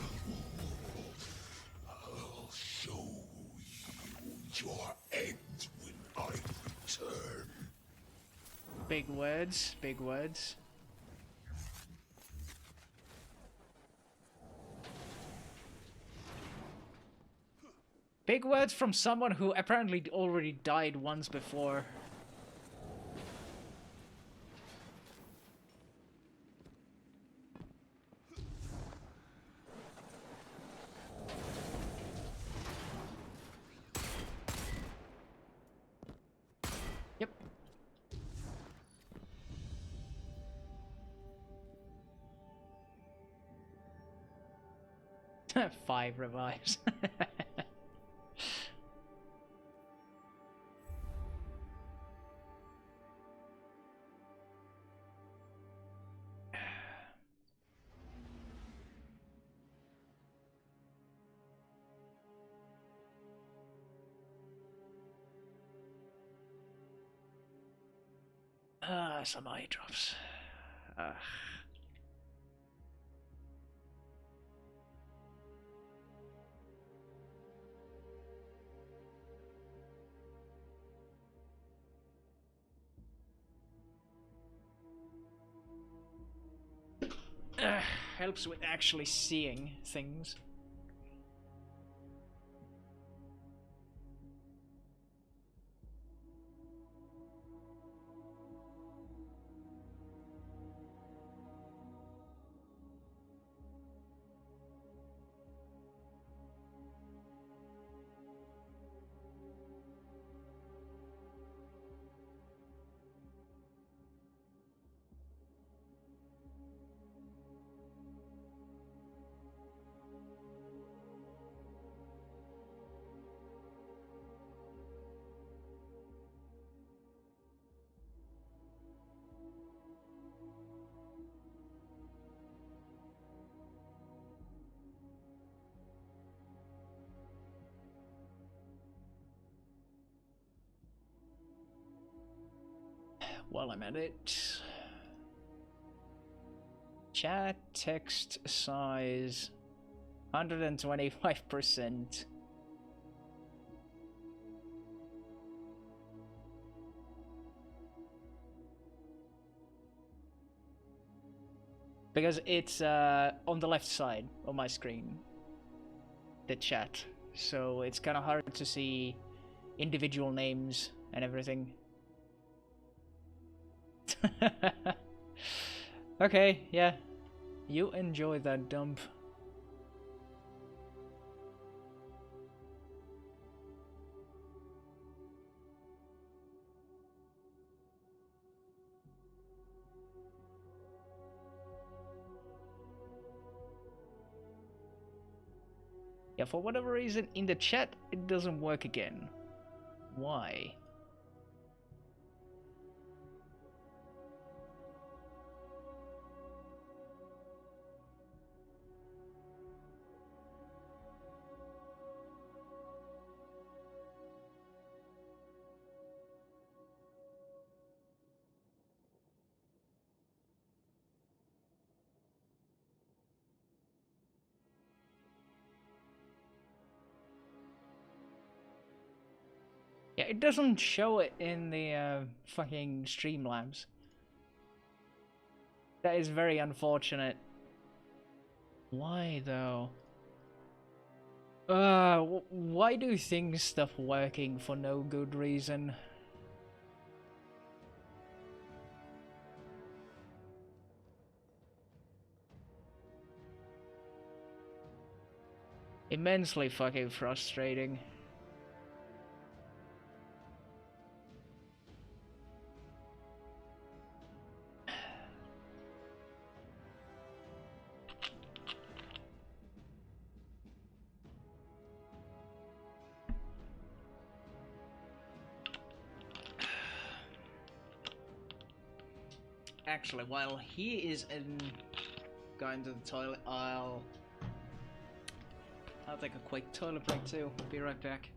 I'll show you your end when I return. Big words, big words. Big words from someone who apparently already died once before. Yep. 5 revives. Some eye drops. Helps with actually seeing things. While I'm at it. Chat text size 125%. Because it's on the left side of my screen, the chat, so it's kind of hard to see individual names and everything. Okay, yeah, you enjoy that dump. Yeah, for whatever reason, in the chat, it doesn't work again. Why? Yeah, it doesn't show it in the fucking Streamlabs. That is very unfortunate. Why though? Why do things stop working for no good reason? Immensely fucking frustrating. Actually, while he is going to the toilet, I'll take a quick toilet break too. Be right back.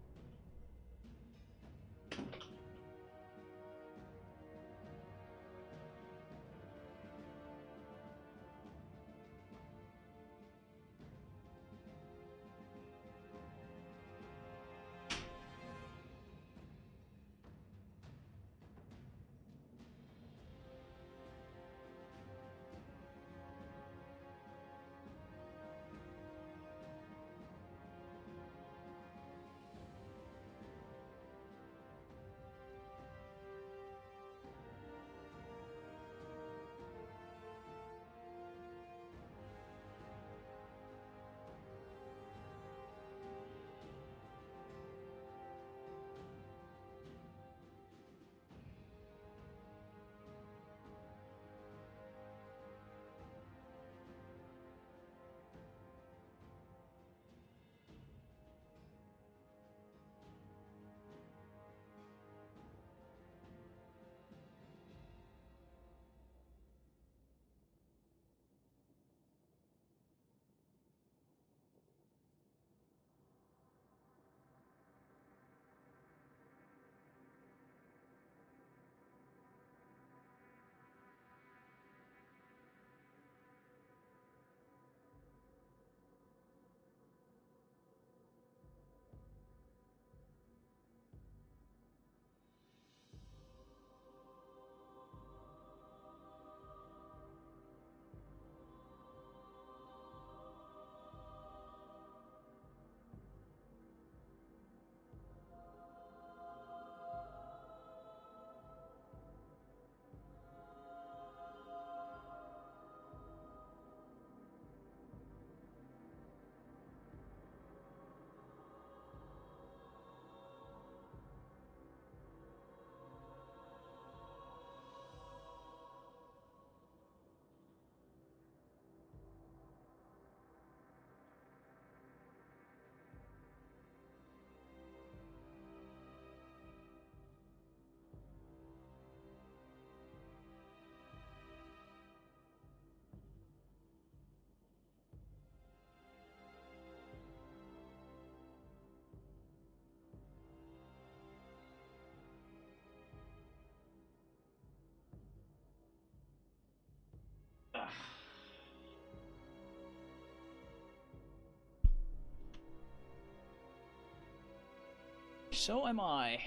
So am I.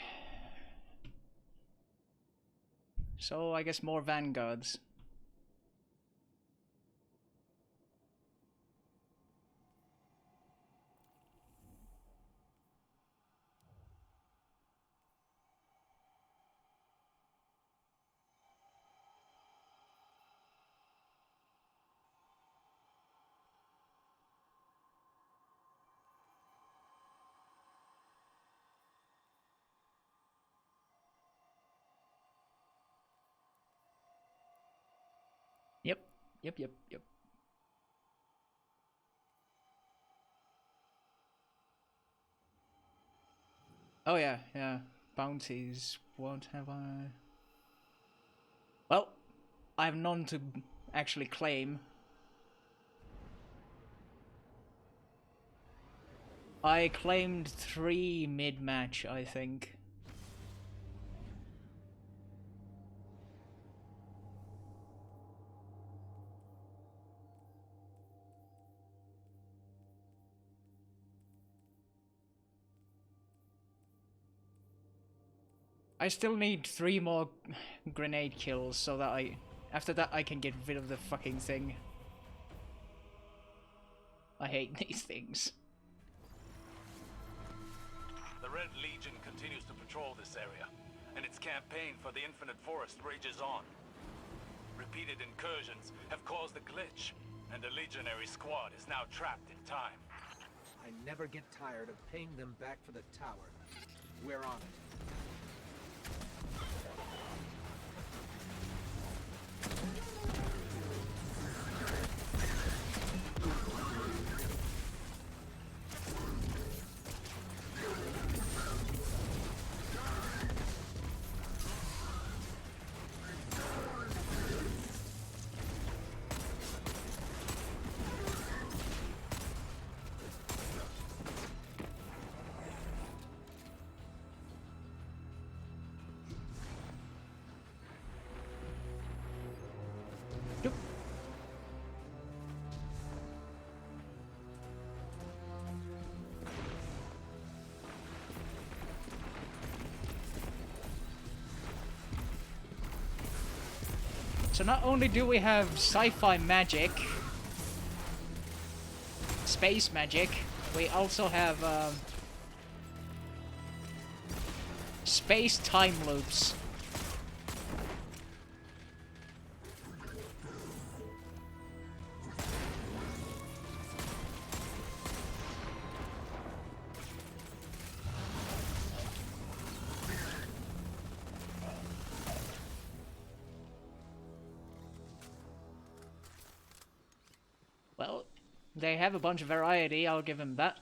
So I guess more vanguards. Yep, yep, yep, yep. Oh yeah, yeah. Bounties. What have I? Well, I have none to actually claim. I claimed 3 mid-match, I think. I still need 3 more grenade kills so that after that I can get rid of the fucking thing. I hate these things. The Red Legion continues to patrol this area, and its campaign for the Infinite Forest rages on. Repeated incursions have caused a glitch, and the Legionary squad is now trapped in time. I never get tired of paying them back for the tower. We're on it. So not only do we have sci-fi magic, space magic, we also have space time loops. Well, they have a bunch of variety, I'll give them that.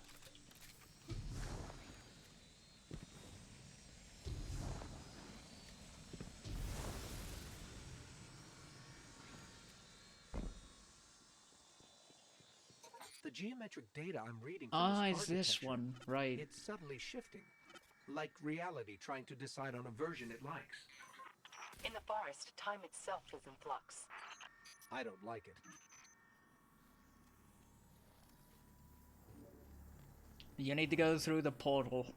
The geometric data I'm reading from Ah, this it's this architecture, one, right. It's subtly shifting, like reality trying to decide on a version it likes. In the forest, time itself is in flux. I don't like it. You need to go through the portal.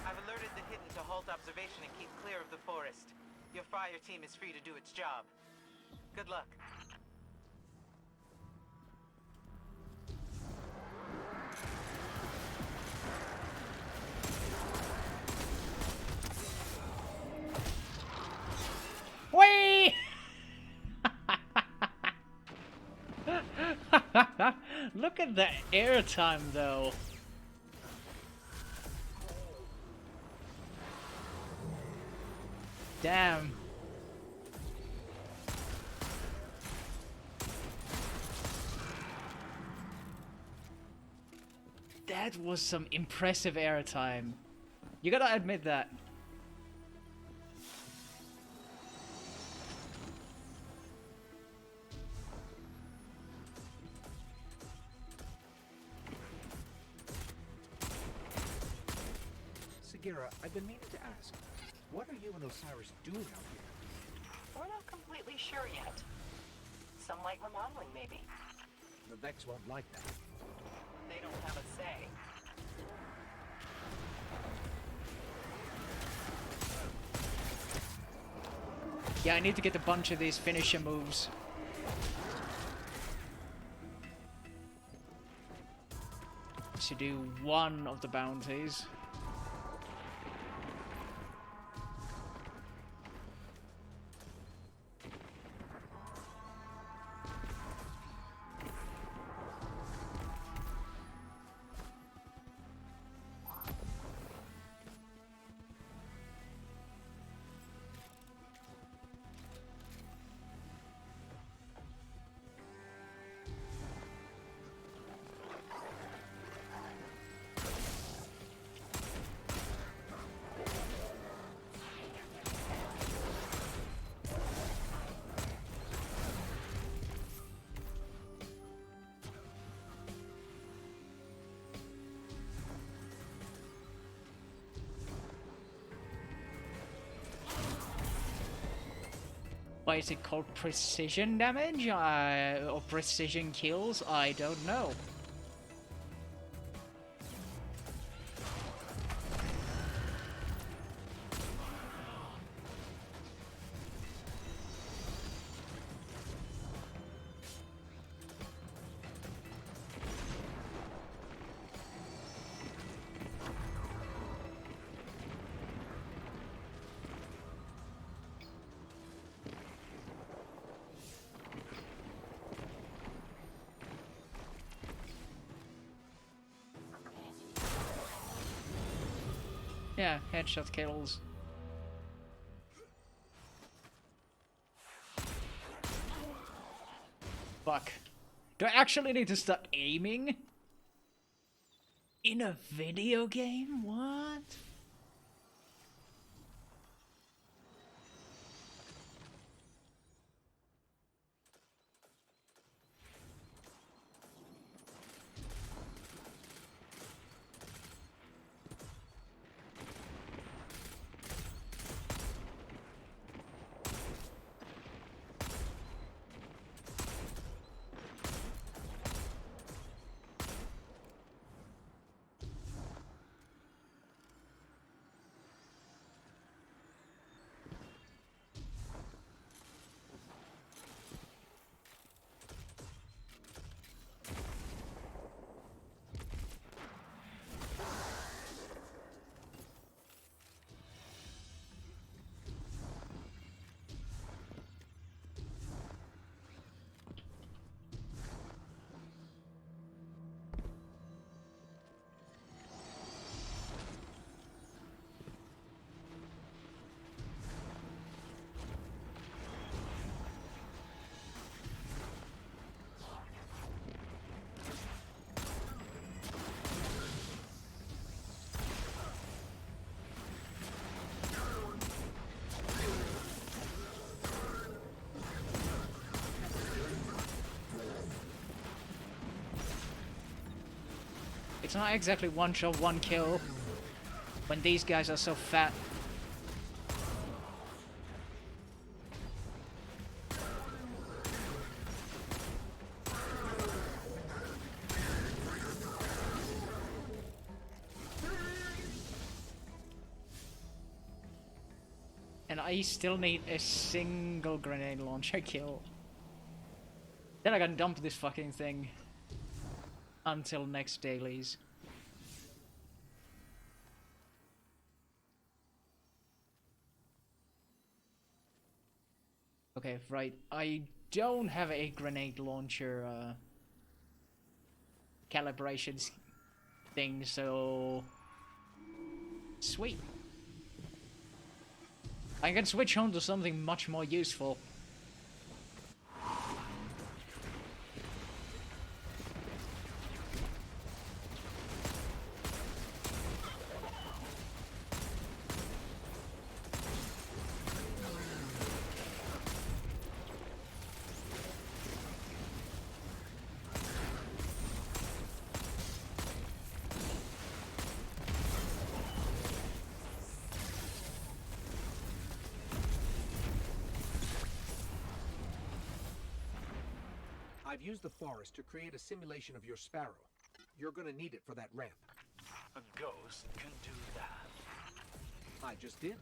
I've alerted the Hidden to halt observation and keep clear of the forest. Your fire team is free to do its job. Good luck. Whee! Look at the airtime though. Damn. That was some impressive airtime. You gotta admit that. Bagheera, I've been meaning to ask, what are you and Osiris doing out here? We're not completely sure yet. Some light remodeling, maybe. The Vex won't like that. They don't have a say. Yeah, I need to get a bunch of these finisher moves. To do one of the bounties. Why is it called precision damage? Or precision kills? I don't know. Yeah, headshot kills. Fuck. Do I actually need to start aiming? In a video game? What? It's not exactly one shot, one kill when these guys are so fat. And I still need a single grenade launcher kill. Then I can dump this fucking thing. Until next dailies. Okay, right. I don't have a grenade launcher calibrations thing, so sweet. I can switch on to something much more useful. I've used the forest to create a simulation of your sparrow. You're gonna need it for that ramp. A ghost can do that. I just did.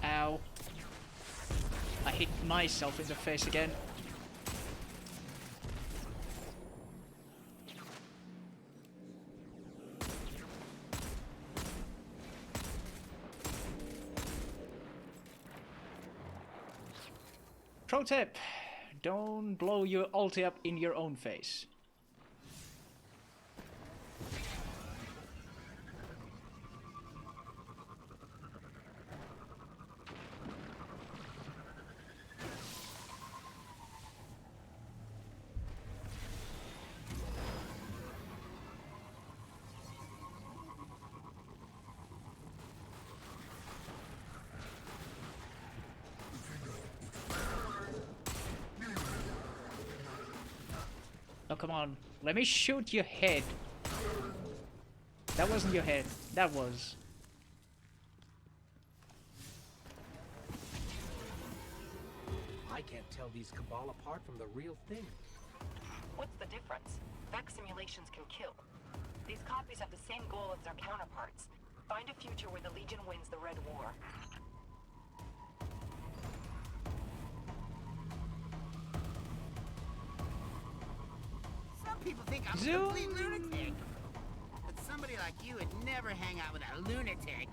Ow. I hit myself in the face again. Pro tip, don't blow your ulti up in your own face. Oh, come on. Let me shoot your head. That wasn't your head. That was. I can't tell these Cabal apart from the real thing. What's the difference? Vex simulations can kill. These copies have the same goal as their counterparts. Find a future where the Legion wins the Red War. Some people think I'm Zoom. a complete lunatic. But somebody like you would never hang out with a lunatic.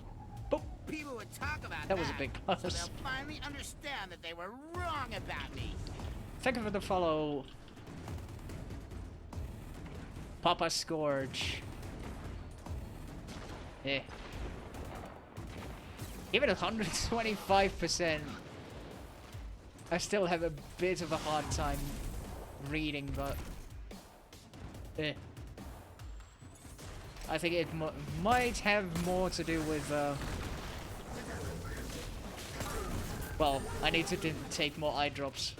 Boop. People would talk about That was a big plus. so they'll finally understand that they were wrong about me. Thank you for the follow. Papa Scourge. Eh. Even 125%. I still have a bit of a hard time reading, but... Eh. I think it might have more to do with, well, I need to take more eye drops.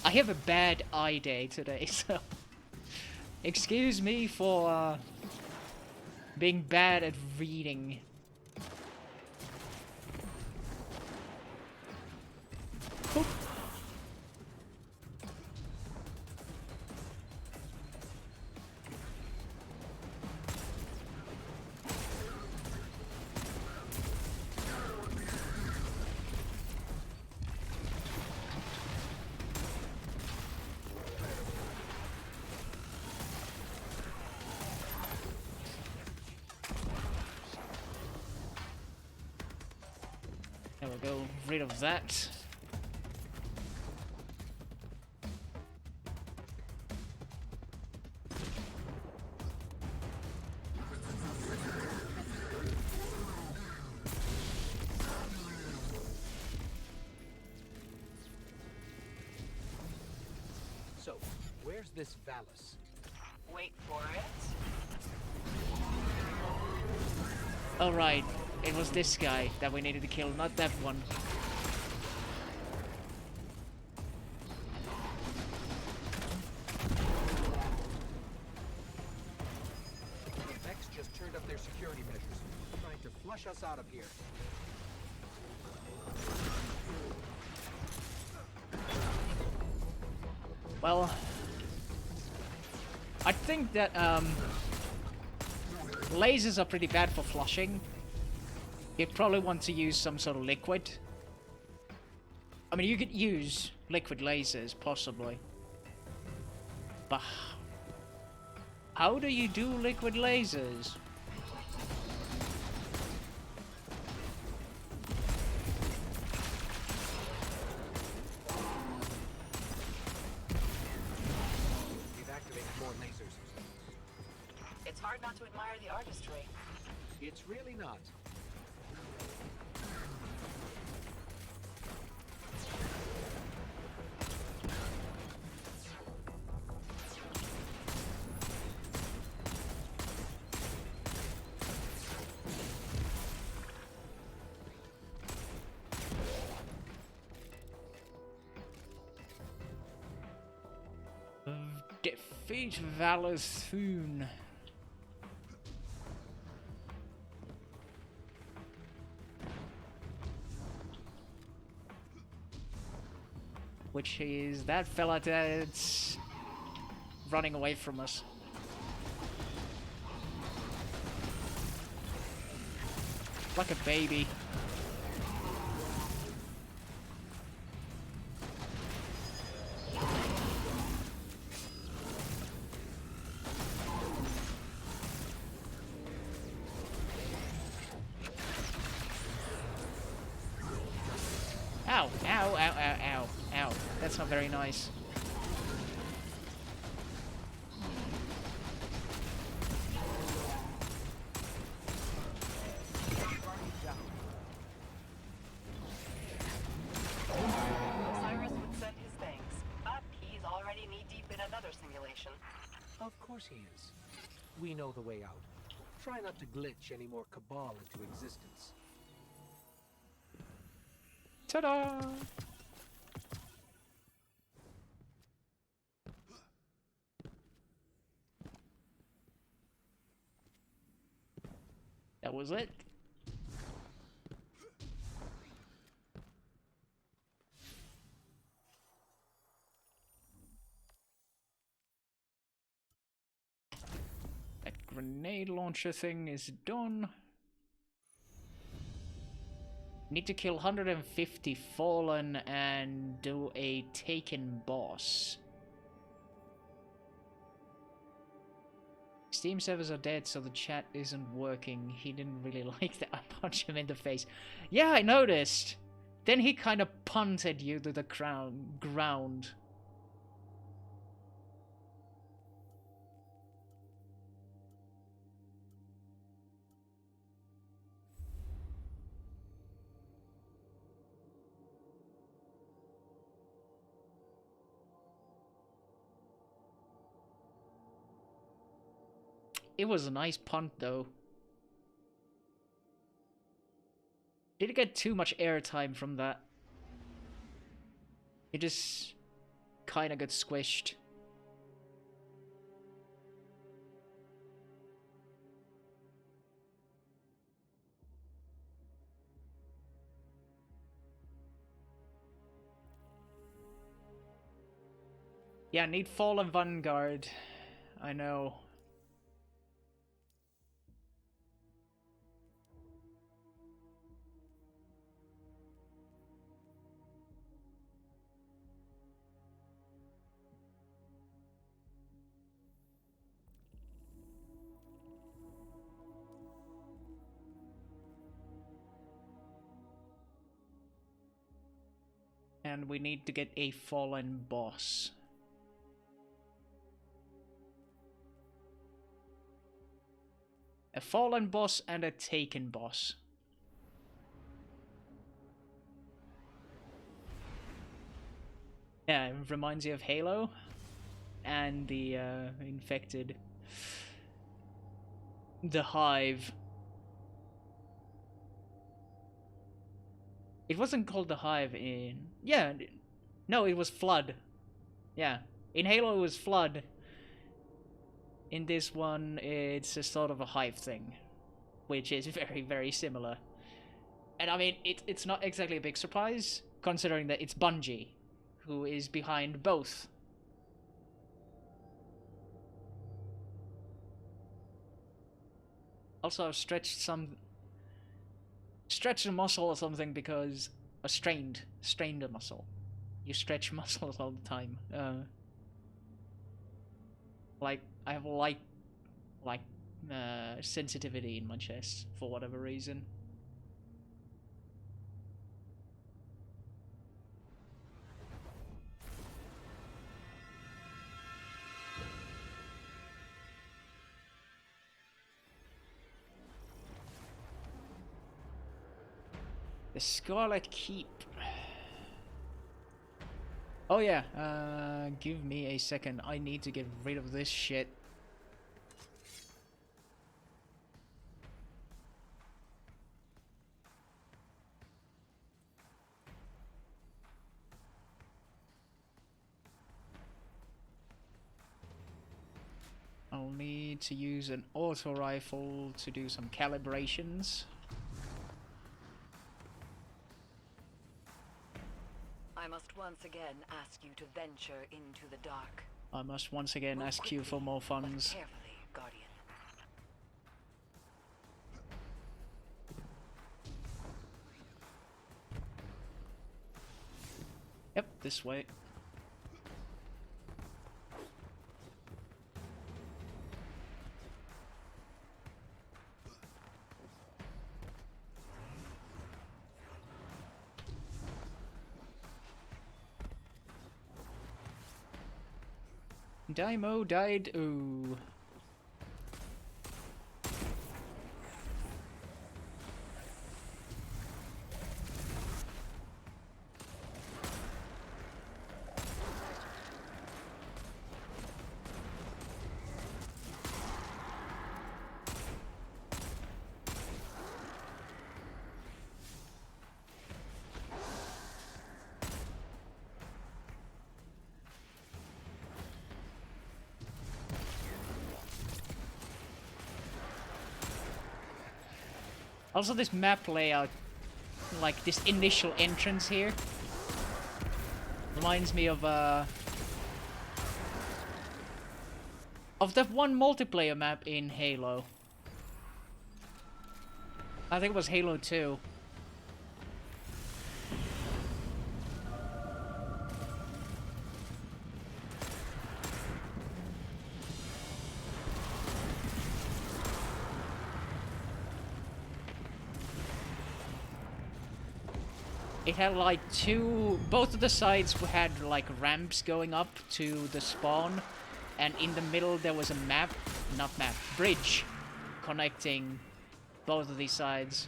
I have a bad eye day today, so... Excuse me for, being bad at reading. Oop. There we go, rid of that. So, where's this Valis? Wait for it. Alright, it was this guy that we needed to kill, not that one. Vex just turned up their security measures, trying to flush us out of here. Well, I think that, lasers are pretty bad for flushing. You'd probably want to use some sort of liquid. I mean, you could use liquid lasers, possibly. But how do you do liquid lasers? We've activated more lasers. It's hard not to admire the artistry. It's really not. Defeat Valor's Thune. Which is that fella that's running away from us. Like a baby. Ow, ow, ow, ow, ow, ow. That's not very nice. Cyrus would send his thanks, but he's already knee-deep in another simulation. Of course he is. We know the way out. Try not to glitch any more Cabal into existence. Ta-da! That was it. That grenade launcher thing is done. Need to kill 150 fallen and do a taken boss. Steam servers are dead, so the chat isn't working. He didn't really like that I punched him in the face. Yeah, I noticed. Then he kind of punted you to the ground. It was a nice punt, though. Didn't get too much airtime from that. It just kind of got squished. Yeah, need Fallen Vanguard. I know. And we need to get a fallen boss. A fallen boss and a taken boss. Yeah, it reminds you of Halo and the infected. The Hive. It wasn't called the Hive in... Yeah, no, it was Flood. Yeah, in Halo it was Flood. In this one, it's a sort of a Hive thing, which is very, very similar. And I mean, it's not exactly a big surprise, considering that it's Bungie, who is behind both. Also, I've stretched a muscle or something because strained a muscle. You stretch muscles all the time. Like I have light sensitivity in my chest for whatever reason. The Scarlet Keep. Oh yeah, give me a second. I need to get rid of this shit. I'll need to use an auto rifle to do some calibrations. I must once again ask you to venture into the dark. I must once again ask you for more funds. But carefully, Guardian. Yep, this way. Daimo died. Ooh. Also, this map layout, like this initial entrance here, reminds me of that one multiplayer map in Halo. I think it was Halo 2. It had like both of the sides had like ramps going up to the spawn, and in the middle there was a bridge connecting both of these sides.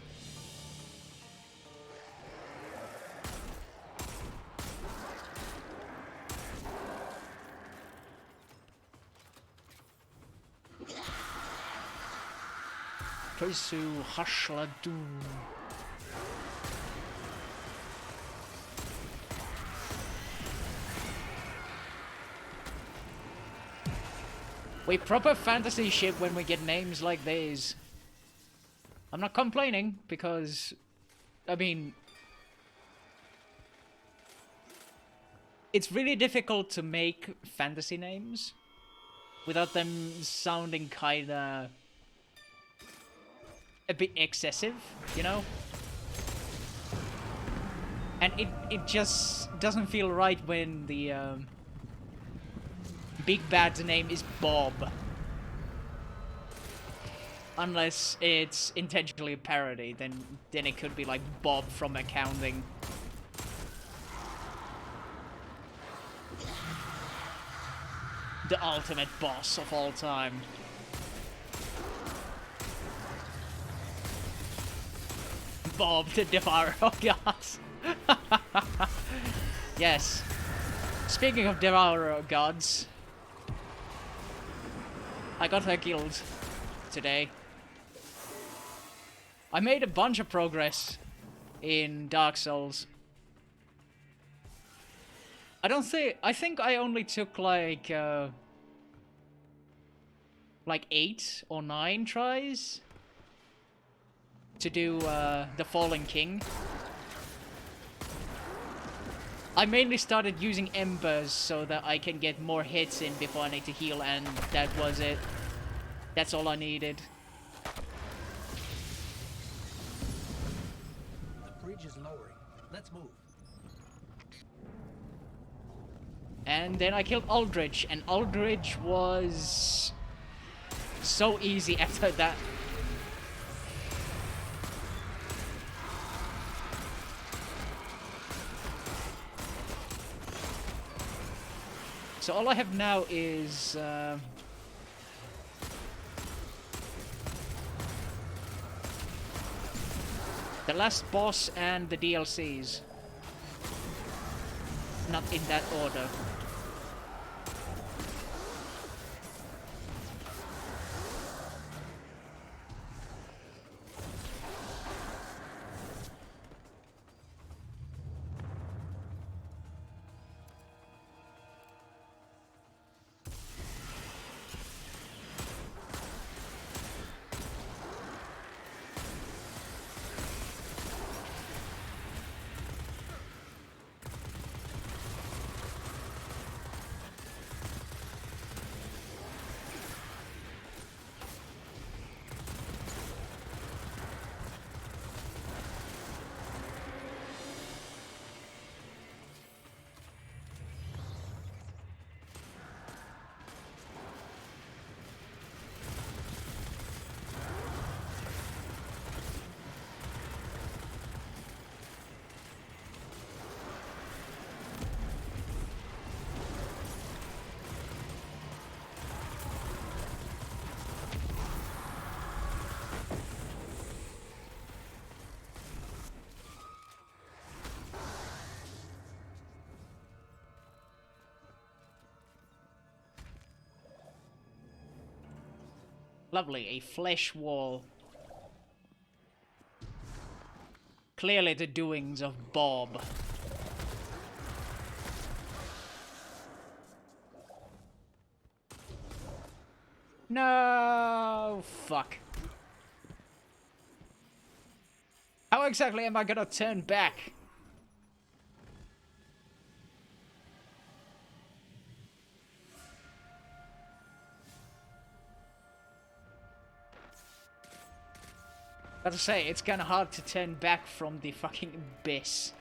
Pursue Hashladu. We proper fantasy ship when we get names like these. I'm not complaining because, I mean, it's really difficult to make fantasy names without them sounding kinda a bit excessive, you know? And it just doesn't feel right when the big bad's name is Bob. Unless it's intentionally a parody, then it could be like Bob from accounting. The ultimate boss of all time. Bob the Devourer of Gods. Yes. Speaking of Devourer of Gods, I got her killed today. I made a bunch of progress in Dark Souls. I think I only took like 8 or 9 tries to do the Fallen King. I mainly started using embers so that I can get more hits in before I need to heal, and that was it. That's all I needed. The bridge is lowering. Let's move. And then I killed Aldrich, and Aldrich was so easy after that. So all I have now is the last boss and the DLCs. Not in that order. Lovely, a flesh wall. Clearly the doings of Bob. No, fuck. How exactly am I gonna turn back? Gotta say, it's kinda hard to turn back from the fucking abyss.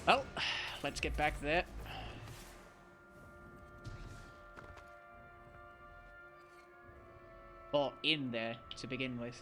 Well, let's get back there. Or in there, to begin with.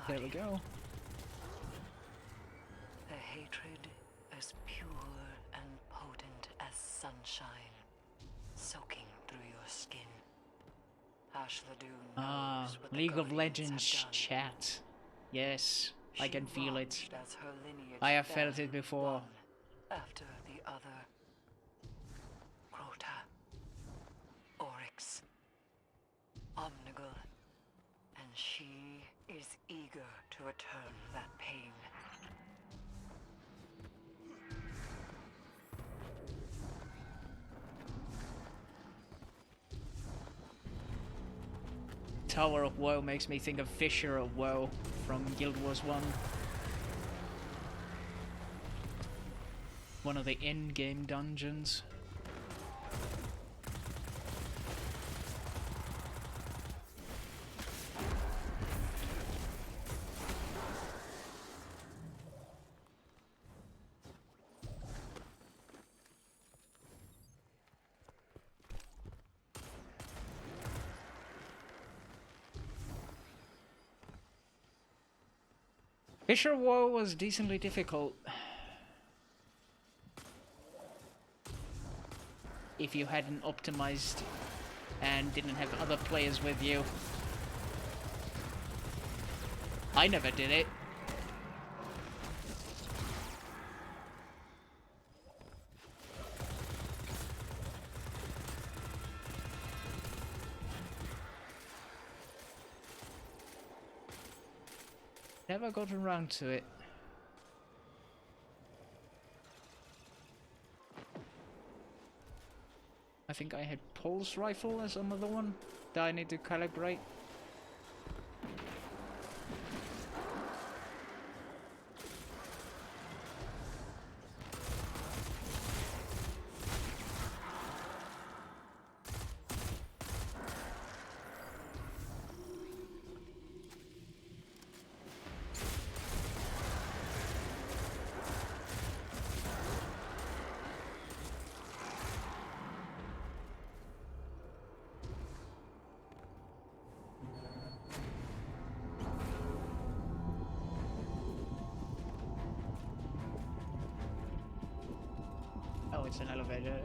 There we go. A hatred as pure and potent as sunshine, soaking through your skin. Ashladun knows what the League of Guardians Legends have done. chat. Yes, I can feel it. Watched as her lineage I have felt fell, it before. one after the other. Crota, Oryx, Omnigul, and she is eager to return that pain. Tower of Woe makes me think of Fisher of Woe from Guild Wars 1. One of the in-game dungeons. Fisher Woe was decently difficult. If you hadn't optimized and didn't have other players with you. I never did it. Never got around to it. think I had pulse rifle as another one that I need to calibrate. Oh, it's an elevator.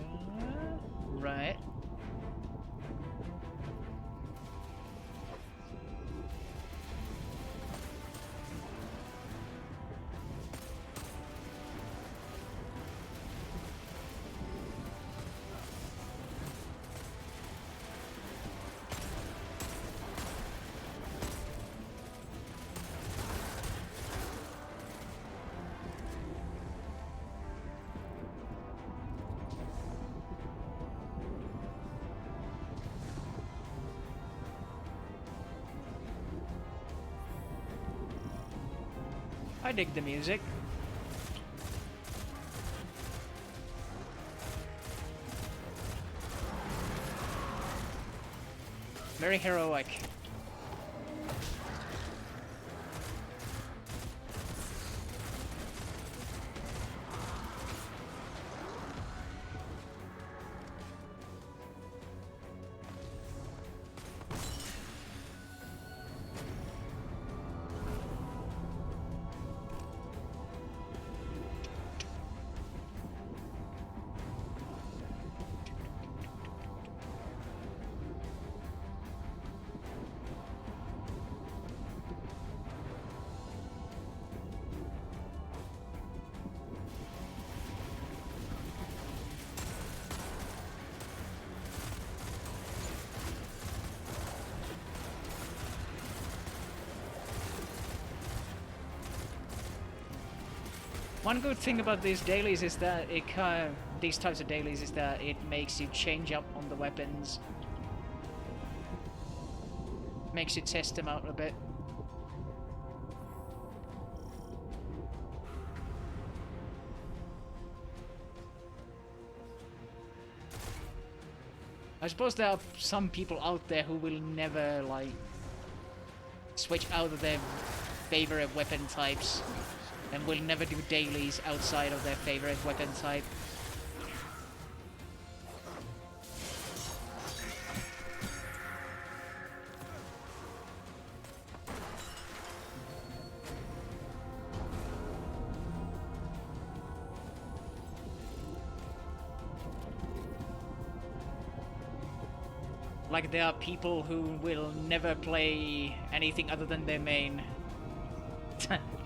Right. I dig the music. Very heroic. One good thing about these dailies is that these types of dailies is that it makes you change up on the weapons. Makes you test them out a bit. I suppose there are some people out there who will never, like, switch out of their favorite weapon types and will never do dailies outside of their favorite weapon type. Like, there are people who will never play anything other than their main.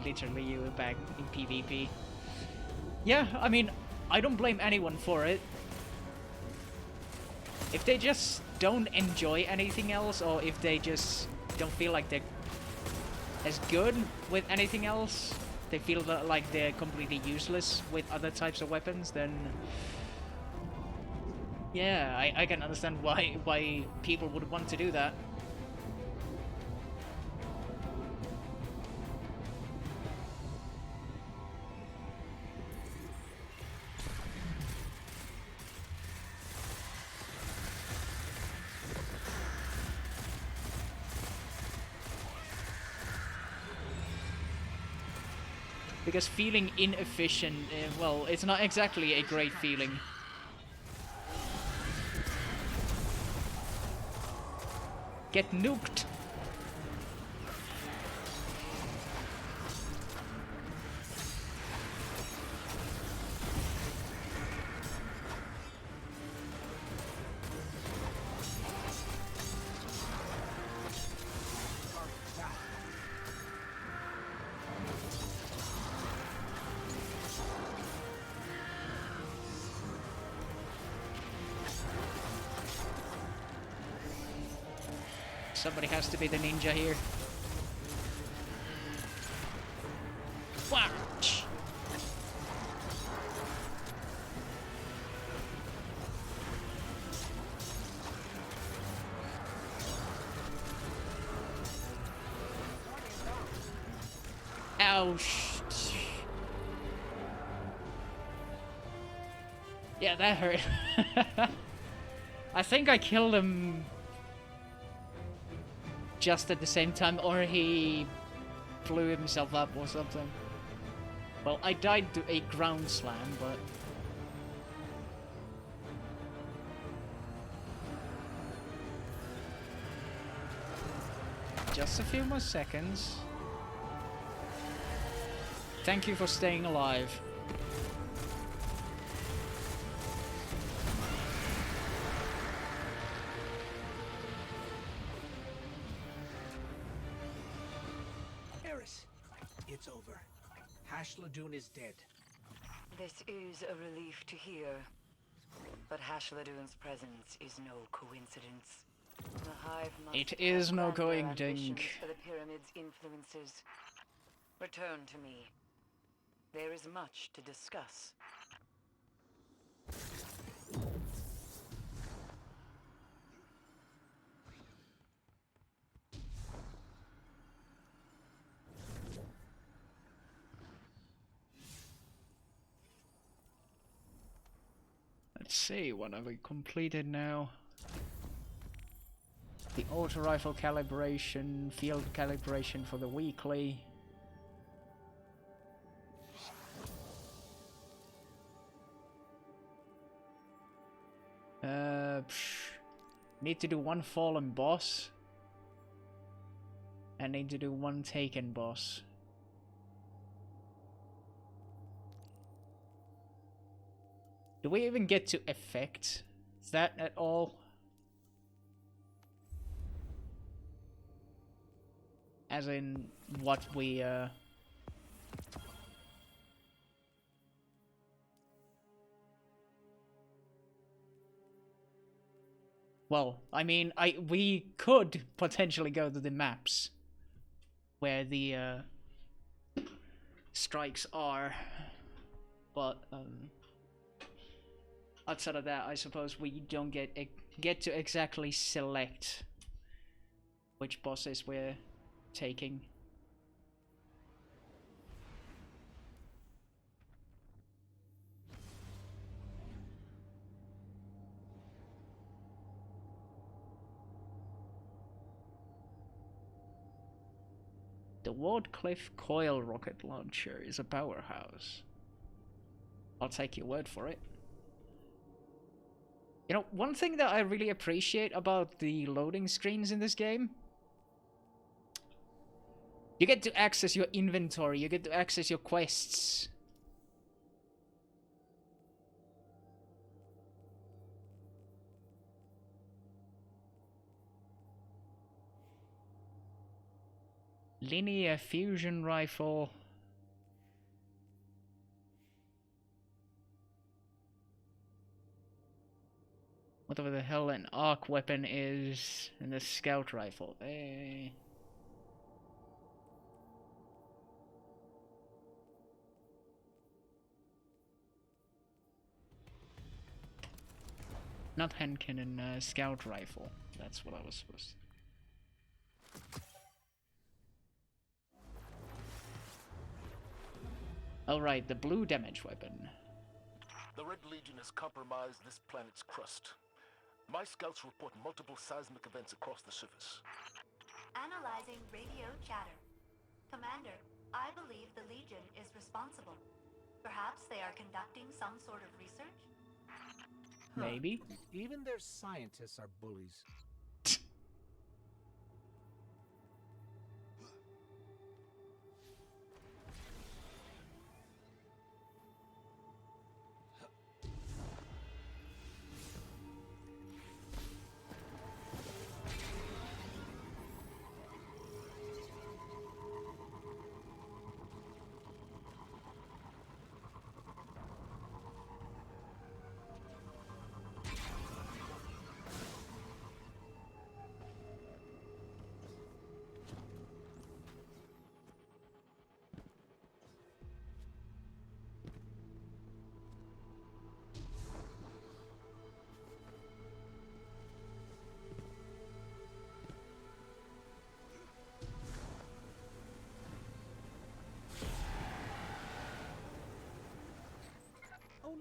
Literally, you were back in PvP. Yeah, I mean, I don't blame anyone for it. If they just don't enjoy anything else, or if they just don't feel like they're as good with anything else, they feel that, like, they're completely useless with other types of weapons, then yeah, I can understand why people would want to do that. Because feeling inefficient, well, it's not exactly a great feeling. Get nuked! Somebody has to be the ninja here. Watch! Ouch. Yeah, that hurt. I think I killed him just at the same time, or he blew himself up or something. Well, I died to a ground slam, but... just a few more seconds. Thank you for staying alive. Eris, it's over. Hashladoon is dead. This is a relief to hear. But Hashladoon's presence is no coincidence. The Hive must It is no have grander coincidence. ambitions for the Pyramid's influences. Return to me. There is much to discuss. Let's see, what have we completed now? The auto rifle calibration, field calibration for the weekly. Need to do one fallen boss. And need to do one taken boss. Do we even get to effect that at all? As in what we well, I mean, we could potentially go to the maps where the strikes are, but outside of that, I suppose we don't get to exactly select which bosses we're taking. The Wardcliffe Coil Rocket Launcher is a powerhouse. I'll take your word for it. You know, one thing that I really appreciate about the loading screens in this game, you get to access your inventory, you get to access your quests. Linear fusion rifle. Whatever the hell an arc weapon is, and the scout rifle. Not hand cannon, scout rifle. That's what I was supposed to. Alright, the blue damage weapon. The Red Legion has compromised this planet's crust. My scouts report multiple seismic events across the surface. Analyzing radio chatter. Commander, I believe the Legion is responsible. Perhaps they are conducting some sort of research? Maybe. Even their scientists are bullies.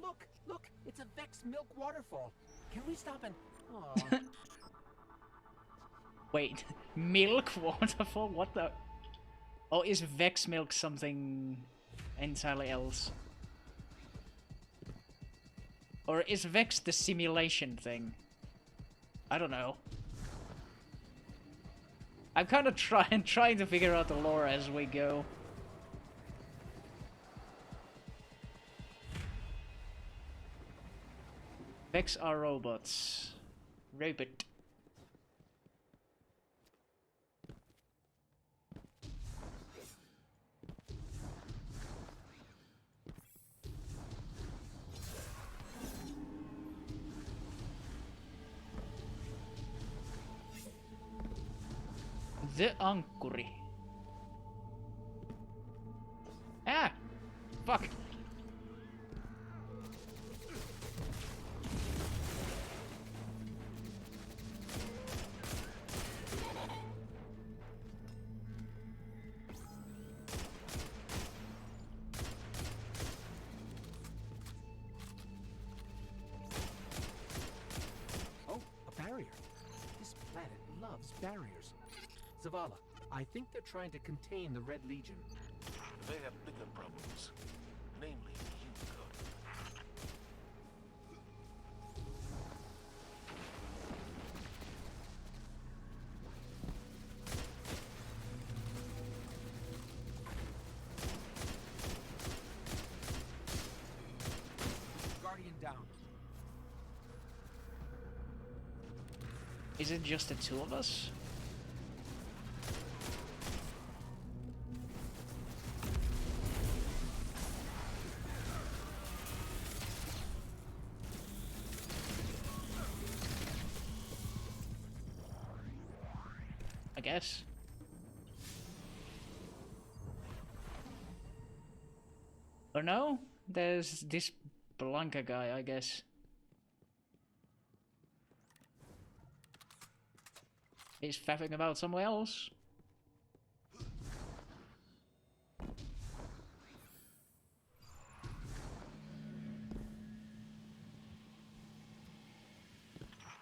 look! Look! It's a Vex milk waterfall. Can we stop and... Aw. Wait, milk waterfall? What the? Oh, is Vex milk something entirely else? Or is Vex the simulation thing? I don't know. I'm kind of trying to figure out the lore as we go. Vex are robots. Robot. The Ankkuri. Ah! Fuck! Oh, a barrier. This planet loves barriers. Zavala, I think they're trying to contain the Red Legion. They have bigger problems, namely you, Guardian. Guardian down. Is it just the two of us? I guess. Or no? There's this Blanca guy, I guess. He's faffing about somewhere else.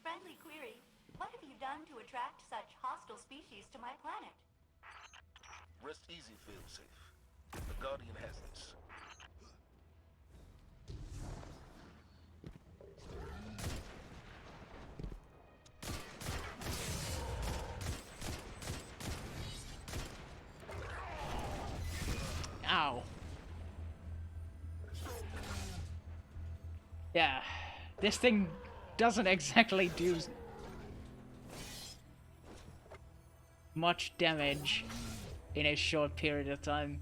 Friendly query. What have you done to attract such hostile species to my planet? Rest easy, failsafe. The Guardian has this. Ow. Yeah, this thing doesn't exactly do much damage in a short period of time.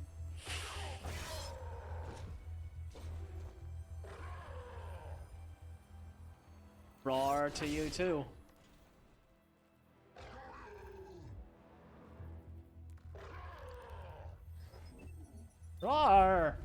Roar to you too. Roar!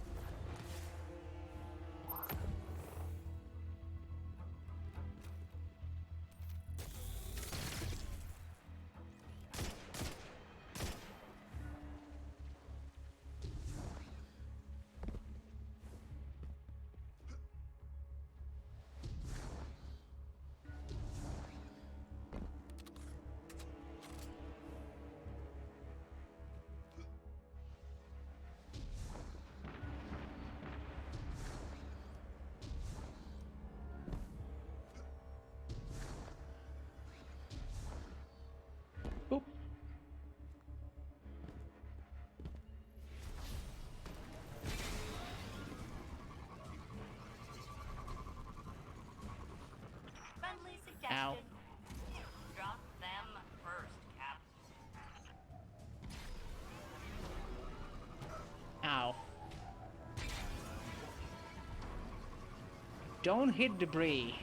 Boop. Friendly suggestion. Ow. Drop them first, Cap. Ow. Don't hit debris.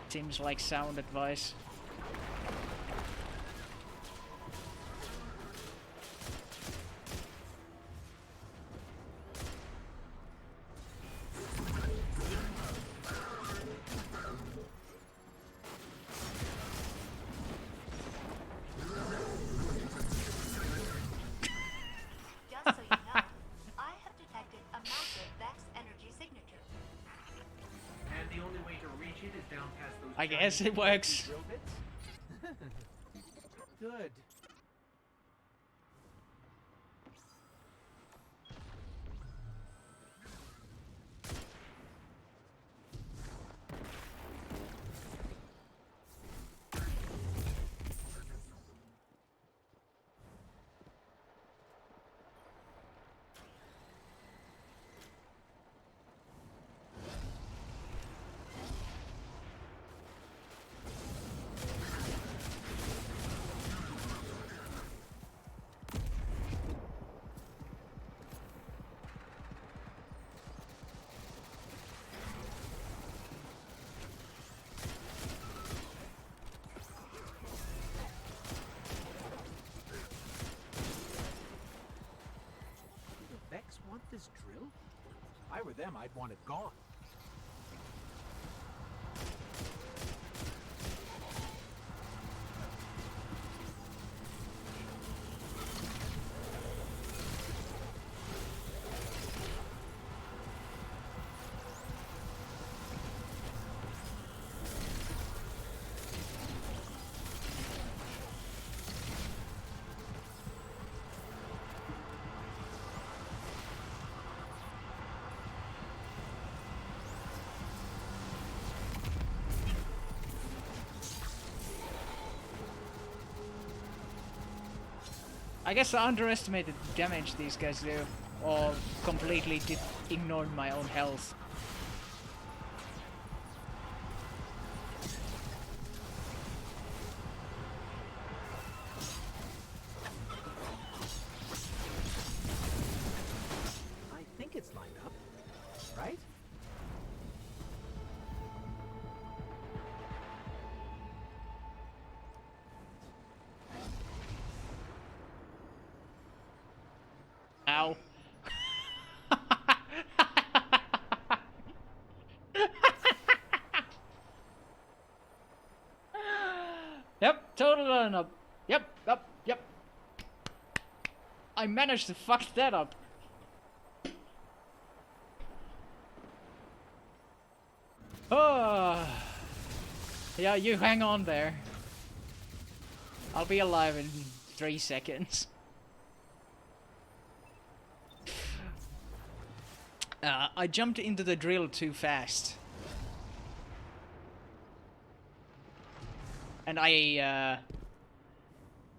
Seems like sound advice. Just so you know, I have detected a massive Vex energy signature. shit is down past those I guess giant it works. drill bits? Good. Vex want this drill? If I were them, I'd want it gone. I guess I underestimated the damage these guys do, or completely ignored my own health. I think it's lined up, right? Ow. Yep, total lineup. Yep. I managed to fuck that up. Oh. Yeah, you hang on there. I'll be alive in 3 seconds. I jumped into the drill too fast. And I,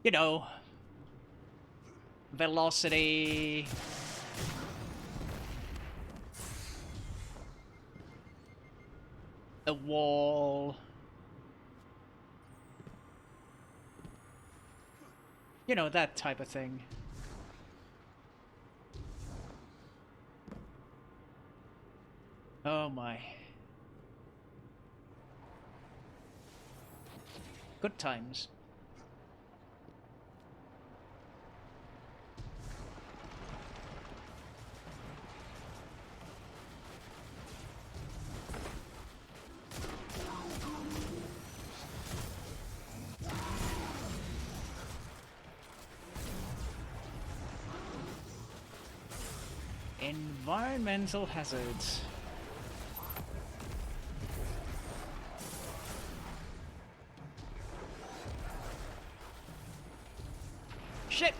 you know, velocity. A wall. You know, that type of thing. Oh my. Good times. Environmental hazards. Shit!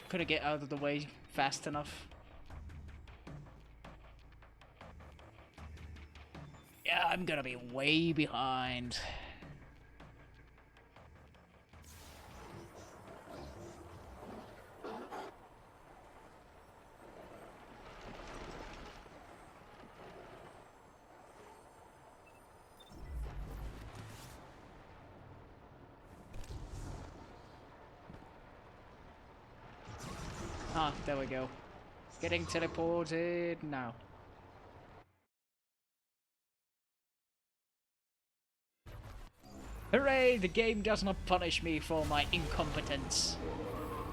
Couldn't get out of the way fast enough. Yeah, I'm gonna be way behind. Ah, there we go. Getting teleported now. Hooray! The game does not punish me for my incompetence.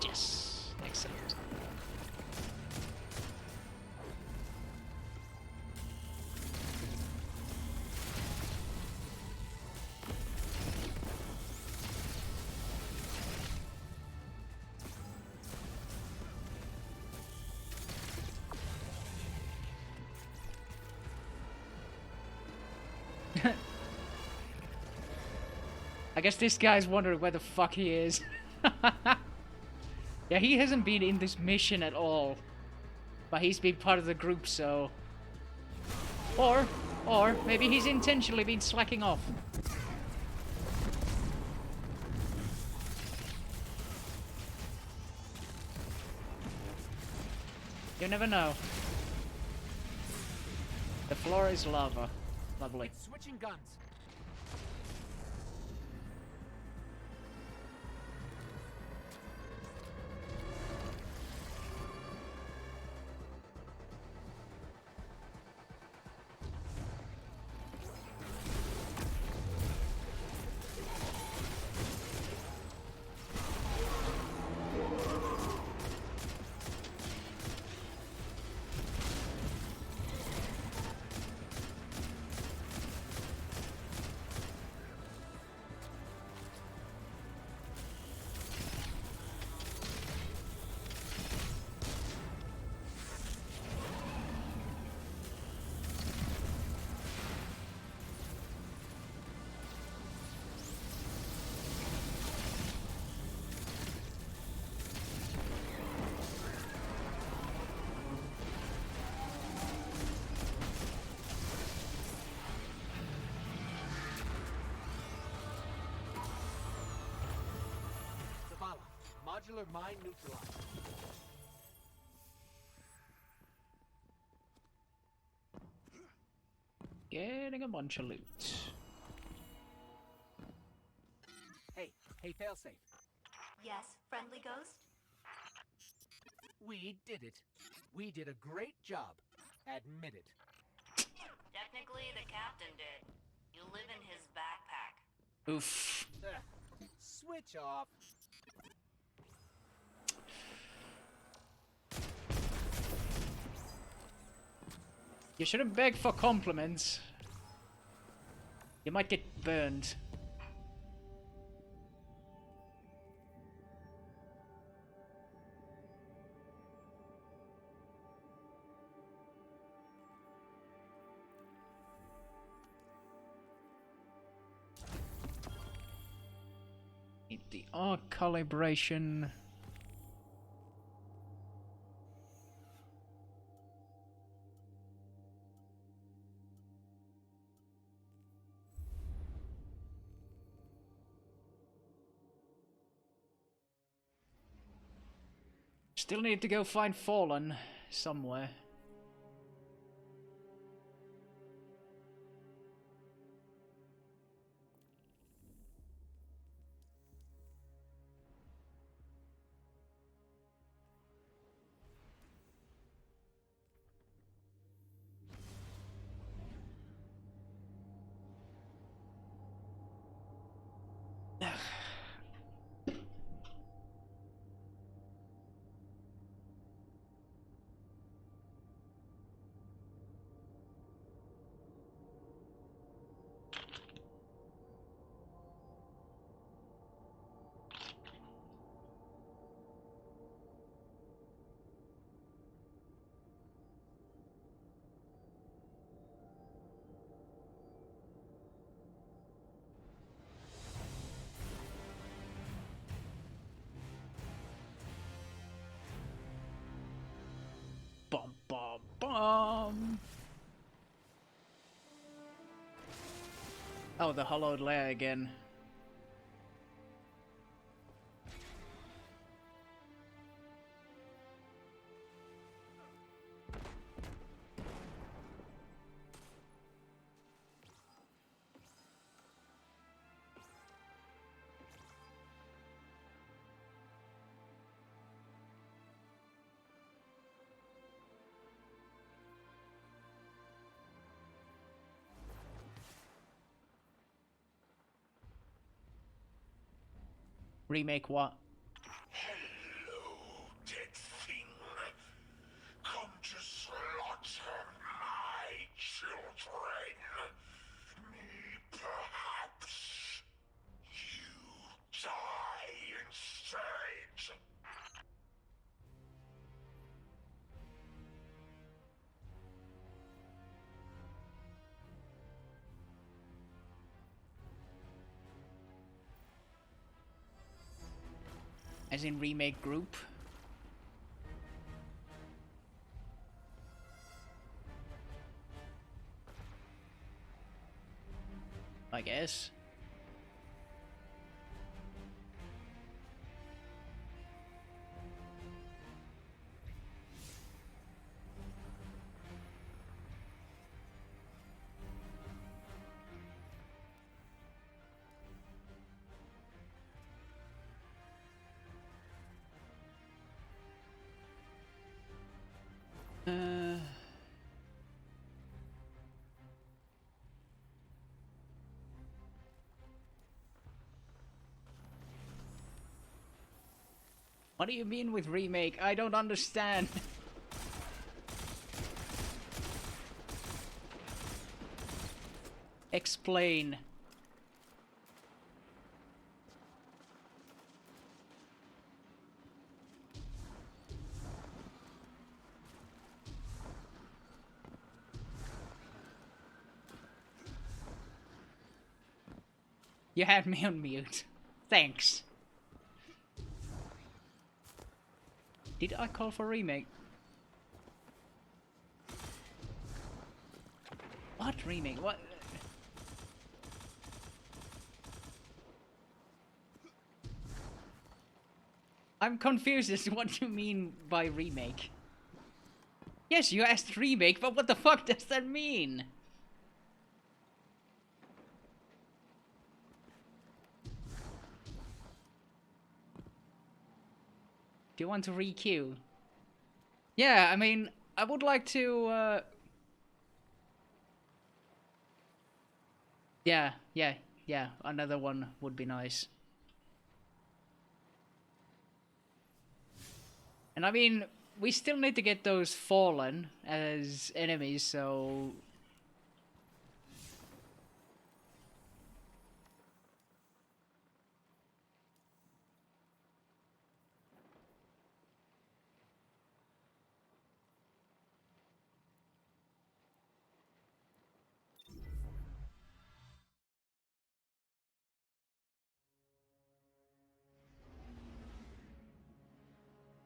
Yes, excellent. I guess this guy's wondering where the fuck he is. Yeah, he hasn't been in this mission at all. But he's been part of the group, so... Or maybe he's intentionally been slacking off. You never know. The floor is lava. Lovely. Switching guns. Modular mine neutralized. Getting a bunch of loot. Hey, failsafe. Yes, friendly ghost? We did it. We did a great job. Admit it. Technically, the captain did. You live in his backpack. Oof. Switch off. You shouldn't beg for compliments. You might get burned. Need the arc calibration. Still need to go find Fallen somewhere. Bum bum bum. Oh, the hollowed lair again. Remake what? Hello, dead thing. Come to slaughter my children. Me, perhaps. You die instead. As in remake group. I guess. What do you mean with remake? I don't understand. Explain. You had me on mute. Thanks. Did I call for remake? What remake? What? I'm confused as to what you mean by remake. Yes, you asked remake, but what the fuck does that mean? Do you want to re-queue? Yeah, I mean, I would like to, Yeah, another one would be nice. And I mean, we still need to get those Fallen as enemies, so...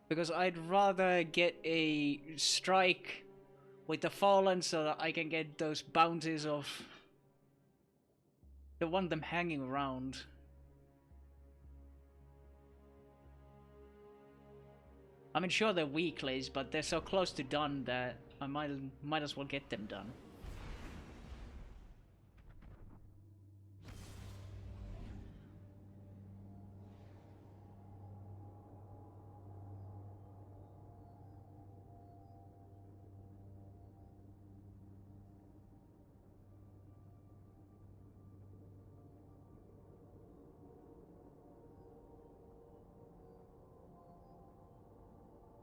Because I'd rather get a strike with the Fallen so that I can get those bounties of... I don't want them hanging around. I mean, sure they're weeklies, but they're so close to done that I might as well get them done.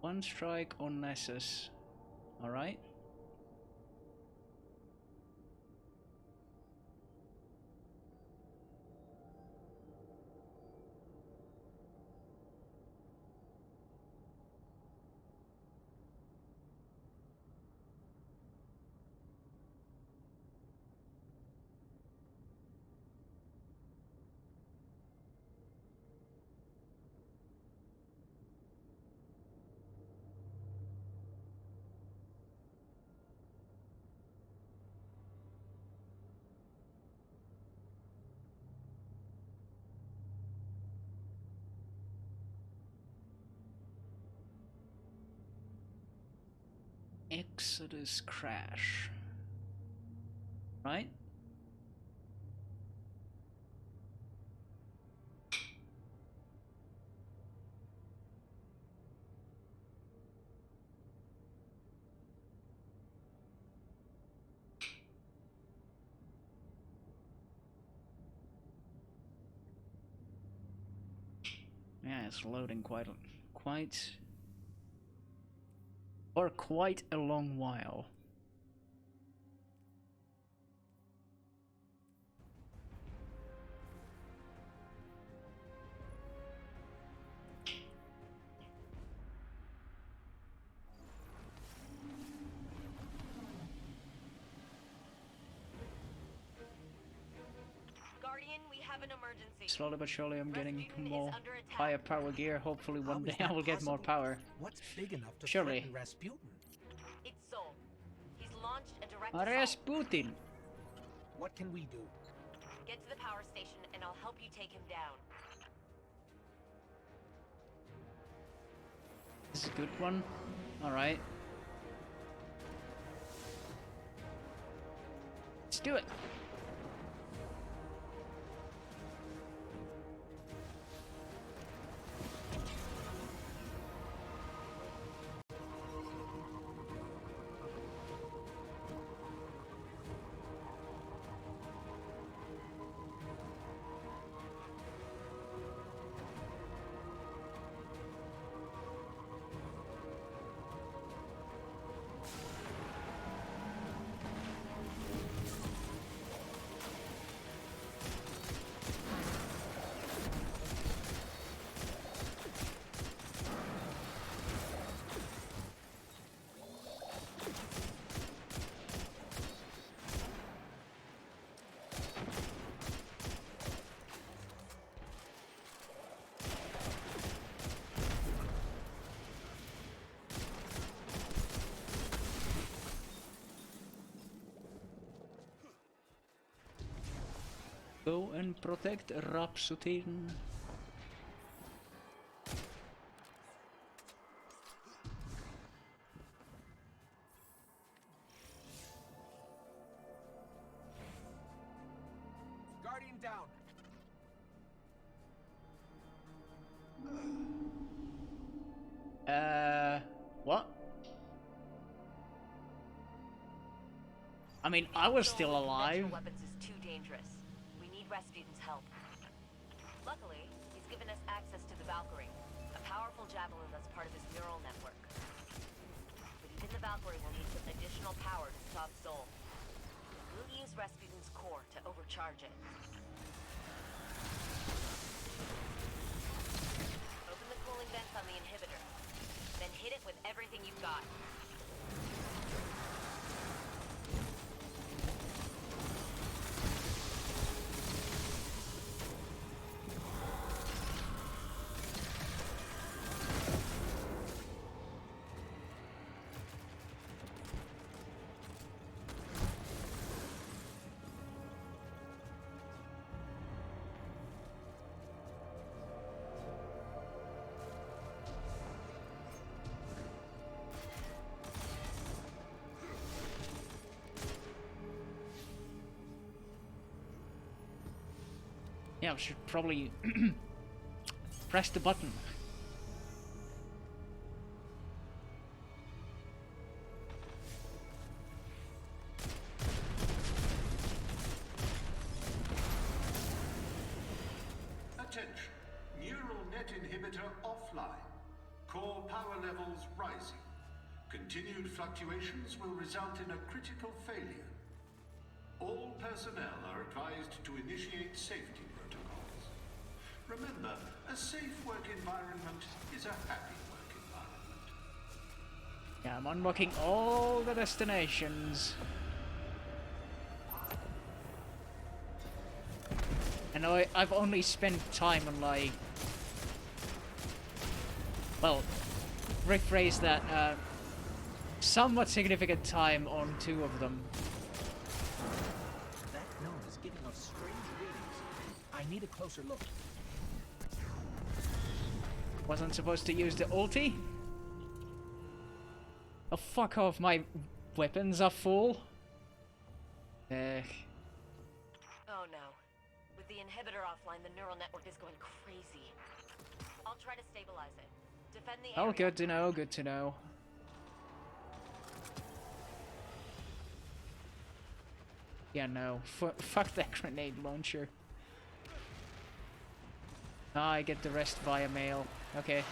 One strike on Nessus. Alright. Exodus Crash. Right? Yeah, it's loading quite for quite a long while. Guardian, we have a an emergency. Slowly but surely I'm getting Rasputin is more under attack. higher power gear. Hopefully one day I will get more power. What's big enough to Surely. threaten Rasputin? It's Sol. He's launched a direct assault. Rasputin! What can we do? Get to the power station and I'll help you take him down. This is a good one. Alright. Let's do it! Go and protect Rasputin. Guardian down. What? I mean, I was still alive. Weapons is too dangerous. We need Rasputin's help. Luckily, he's given us access to the Valkyrie, a powerful javelin that's part of his neural network. But even the Valkyrie will need some additional power to stop Sol. We'll use Rasputin's core to overcharge it. Open the cooling vents on the inhibitor, then hit it with everything you've got. Yeah, I should probably press the button. Attention. Neural net inhibitor offline. Core power levels rising. Continued fluctuations will result in a critical failure. All personnel are advised to initiate safety protocols. Remember, a safe work environment is a happy work environment. Yeah, I'm unlocking all the destinations. And I've only spent time on like... Well, rephrase that, somewhat significant time on 2 of them. That gnome is giving us strange readings. I need a closer look. Wasn't supposed to use the ulti? Oh, fuck off, my weapons are full. Oh no. With the inhibitor offline, the neural network is going crazy. I'll try to stabilize it. Defend the area. Oh, good to know, good to know. Yeah, no. Fuck that grenade launcher. Ah, I get the rest via mail. Okay.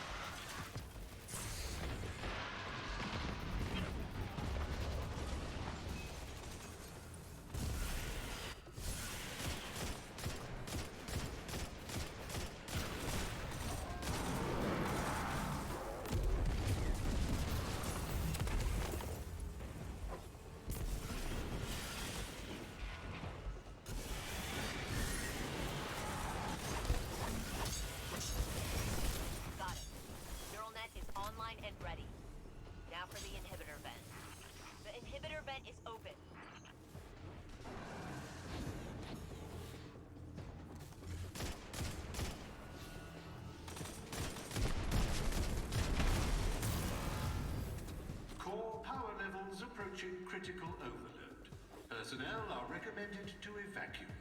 recommended to evacuate.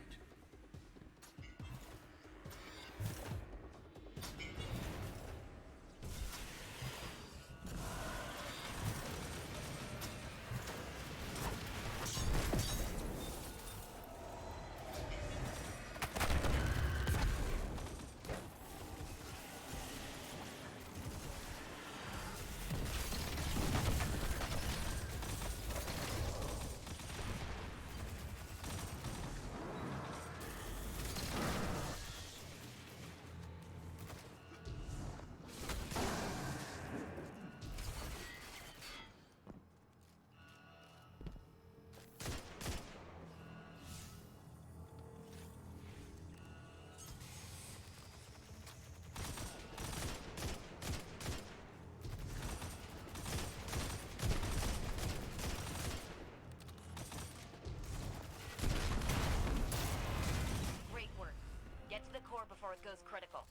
Before it goes critical.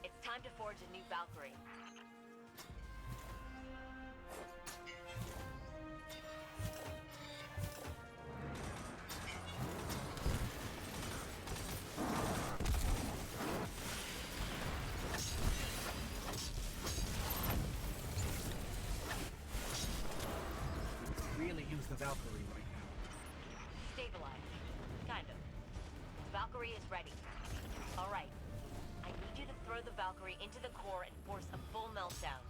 It's time to forge a new Valkyrie. Really use the Valkyrie right now. Stabilized. Kind of. Valkyrie is ready. Alright. I need you to throw the Valkyrie into the core and force a full meltdown.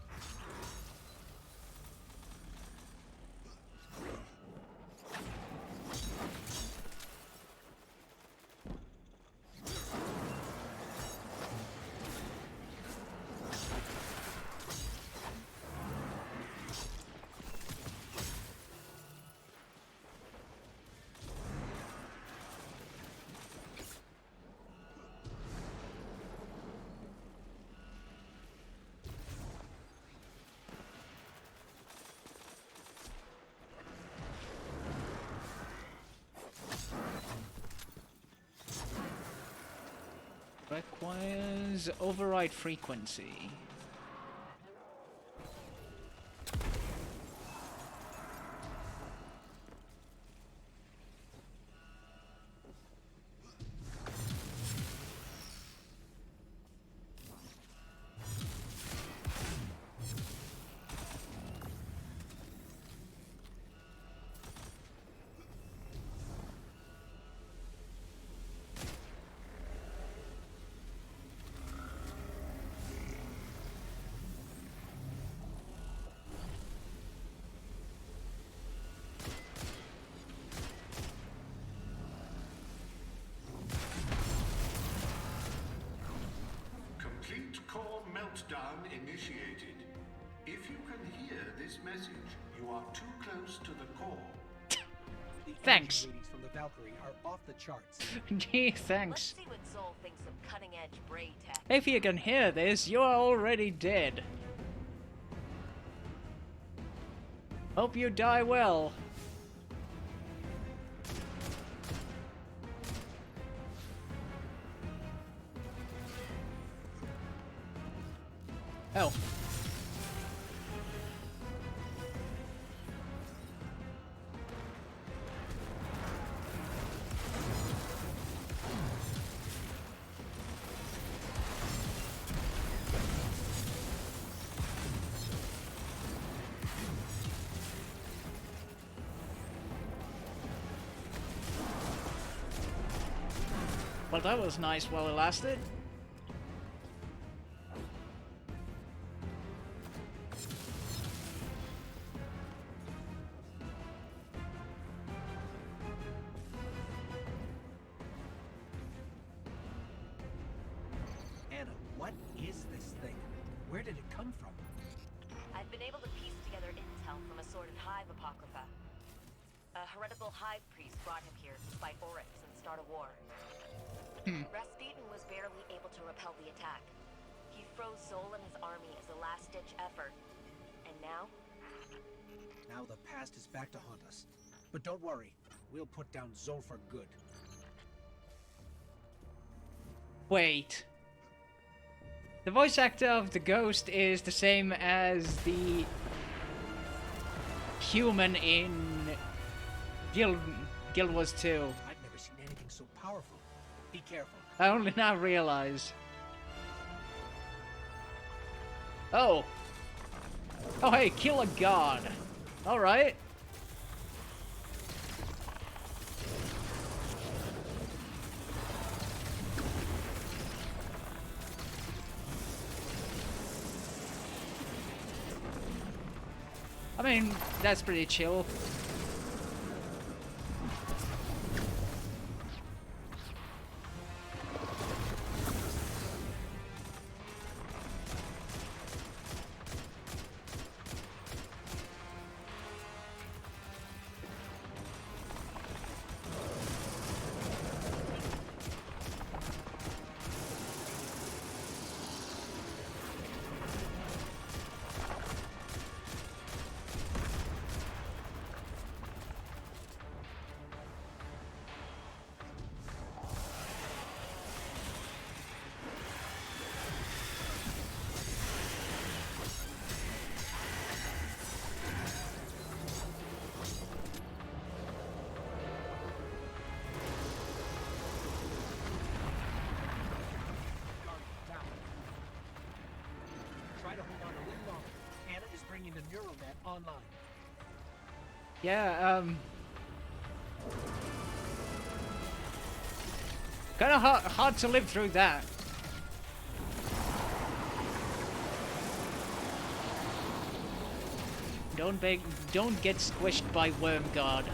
Requires override frequency. Complete core meltdown initiated. If you can hear this message, you are too close to the core. The Thanks. energy readings from the Valkyrie are off the charts. Gee, thanks. Let's see what Zol thinks of cutting-edge braid tech. If you can hear this, you are already dead. Hope you die well. Oh. Well, that was nice while it lasted. Anna, what is this thing? Where did it come from? I've been able to piece together intel from a sort of hive apocrypha. A heritable hive priest brought him here to fight Oryx and start a war. Rasputin was barely able to repel the attack. He froze Zol and his army as a last-ditch effort. And now? Now the past is back to haunt us. But don't worry, we'll put down Zol for good. Wait. The voice actor of the ghost is the same as the human in Guild Wars 2. I've never powerful. Be careful. I only now realize. Oh. Oh, hey, kill a god. Alright. I mean, that's pretty chill. Try to hold on a little longer. Anna is bringing the neural net online. Yeah, kind of hard to live through that. Don't get squished by Worm God.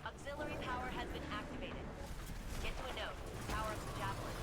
Auxiliary power has been activated. Get to a node. Power up the javelin.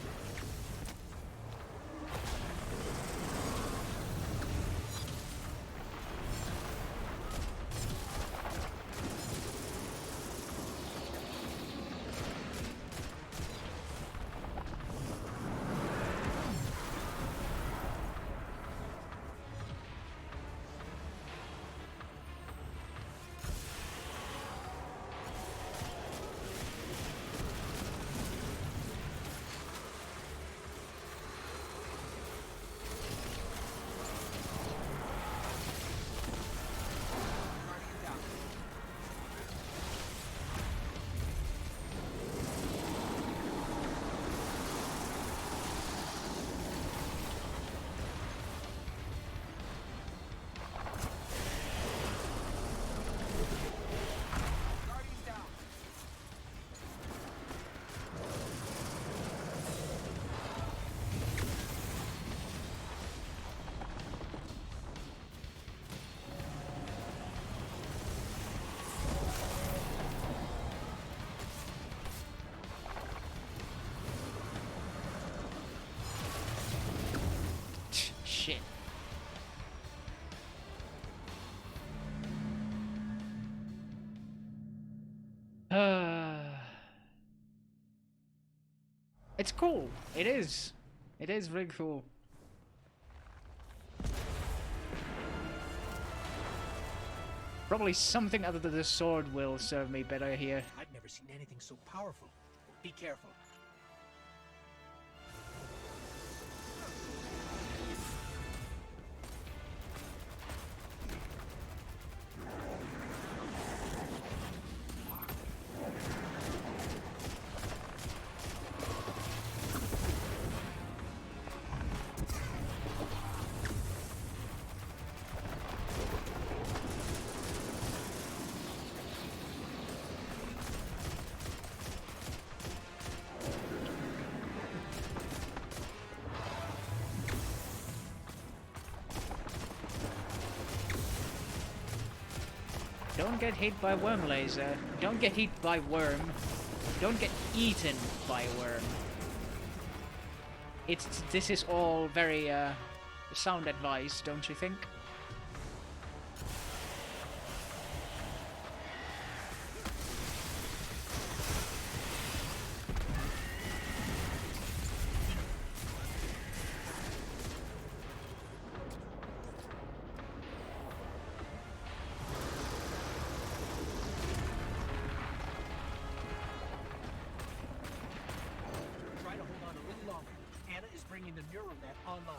Shit. It's cool. It is. It is really cool. Probably something other than the sword will serve me better here. I've never seen anything so powerful. Be careful. Don't get hit by worm laser. Don't get hit by worm. Don't get eaten by worm. This is all very sound advice, don't you think? Bringing the neural net online.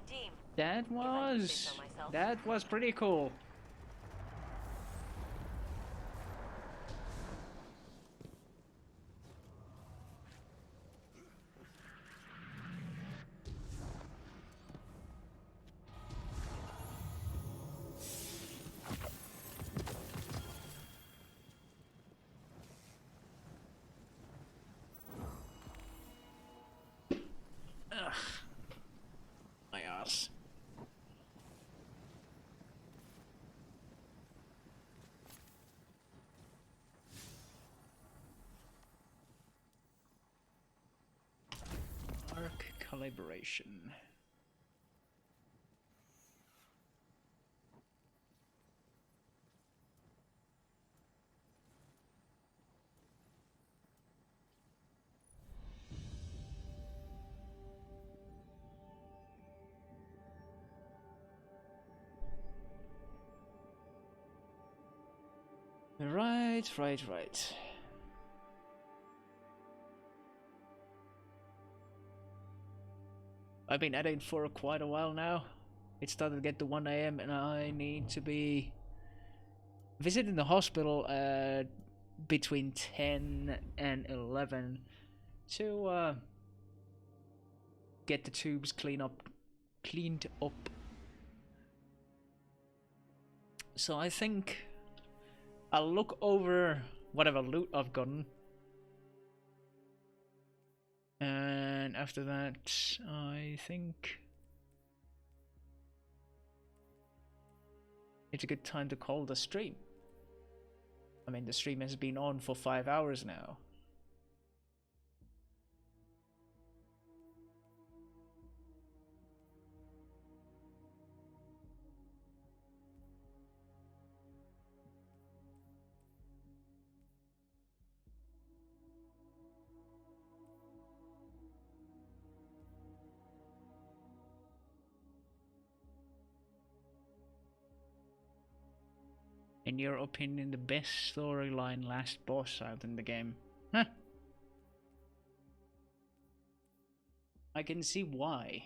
good team. That was pretty cool. Ugh. My ass. Arc calibration. Right. I've been at it for quite a while now. It started to get to 1 AM and I need to be visiting the hospital between 10 and 11 to get the tubes cleaned up. So I think I'll look over whatever loot I've gotten. And after that, I think it's a good time to call the stream. I mean, the stream has been on for 5 hours now. In your opinion, the best storyline last boss out in the game? Huh. I can see why.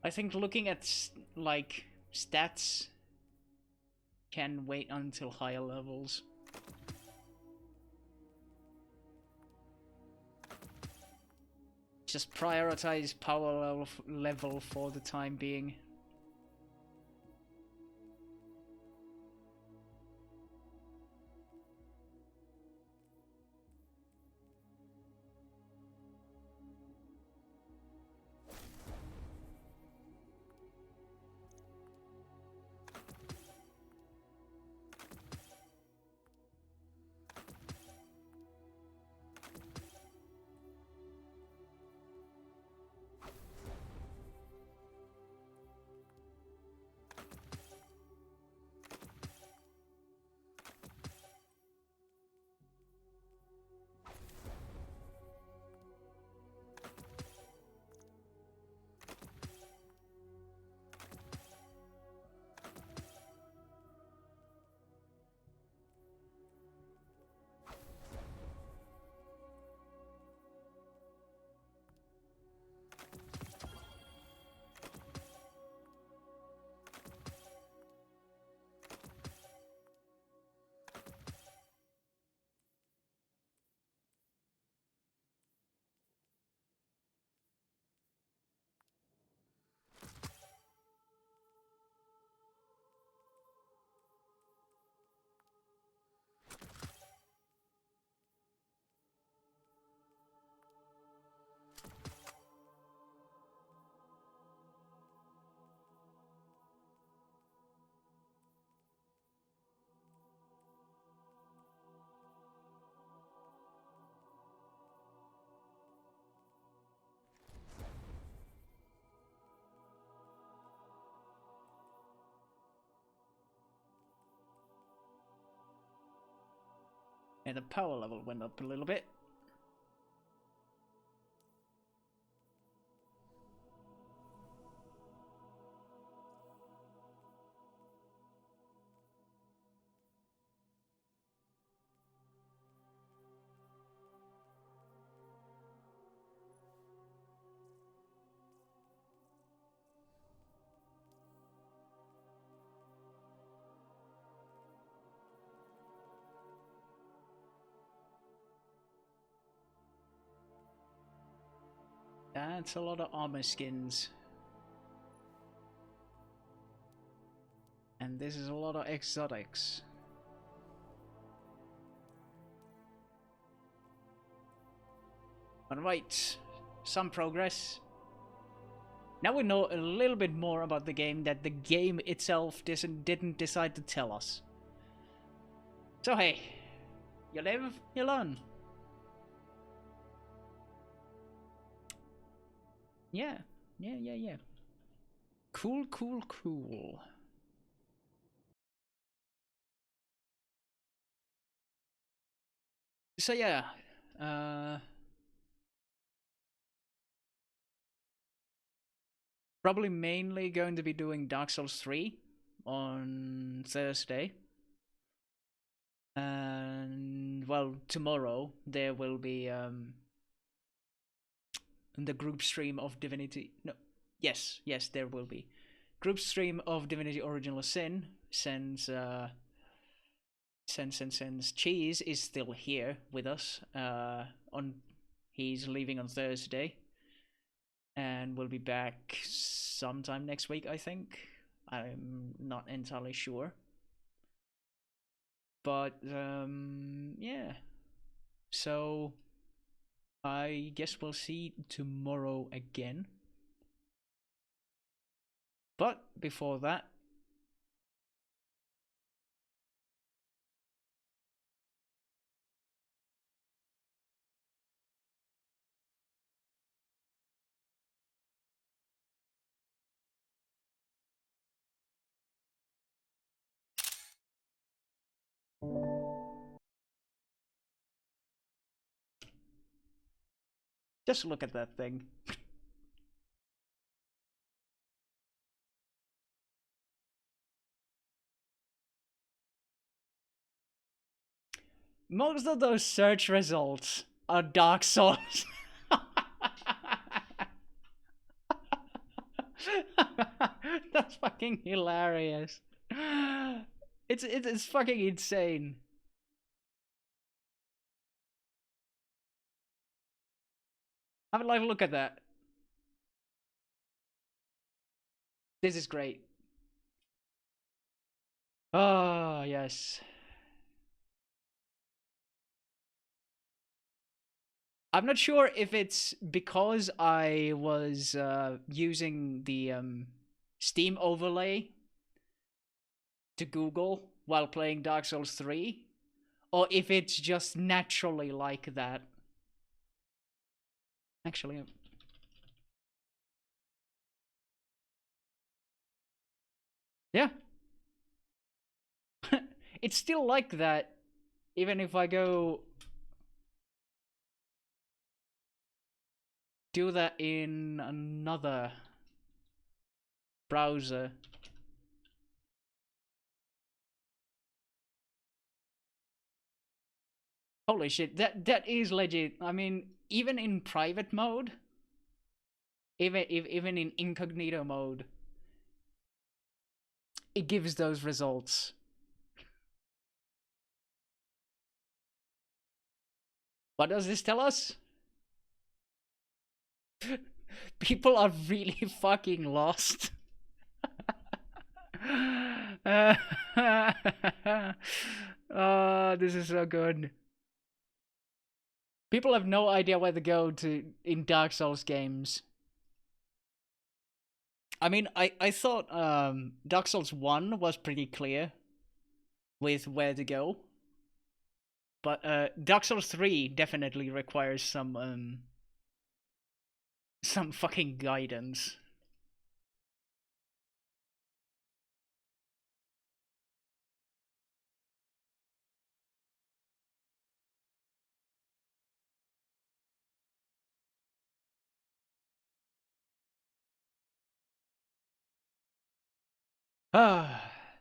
I think looking at like stats can wait until higher levels. Just prioritize power level for the time being. And the power level went up a little bit. That's a lot of armor skins. And this is a lot of exotics. Alright, some progress. Now we know a little bit more about the game that the game itself didn't decide to tell us. So hey, you live, you learn. Yeah. Cool. So yeah, probably mainly going to be doing Dark Souls 3 on Thursday. And, well, tomorrow there will be the group stream of Divinity... No, yes, there will be. Group stream of Divinity Original Sin, since Cheese is still here with us. He's leaving on Thursday. And we'll be back sometime next week, I think. I'm not entirely sure. But, yeah. So, I guess we'll see tomorrow again. But, before that... Just look at that thing. Most of those search results are Dark Souls. That's fucking hilarious. It's fucking insane. Have a live look at that. This is great. Oh, yes. I'm not sure if it's because I was using the Steam overlay to Google while playing Dark Souls 3, or if it's just naturally like that. Actually, yeah. It's still like that, even if I go do that in another browser. Holy shit, that is legit. I mean, even in private mode, even in incognito mode, it gives those results. What does this tell us? People are really fucking lost. Oh, this is so good. People have no idea where to go to in Dark Souls games. I mean, I thought Dark Souls 1 was pretty clear with where to go. But Dark Souls 3 definitely requires some fucking guidance.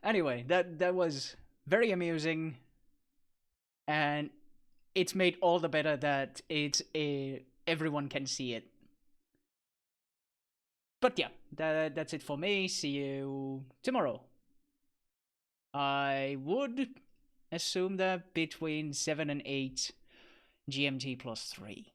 Anyway, that was very amusing, and it's made all the better that everyone can see it. But yeah, that's it for me. See you tomorrow. I would assume that between 7 and 8 GMT plus 3.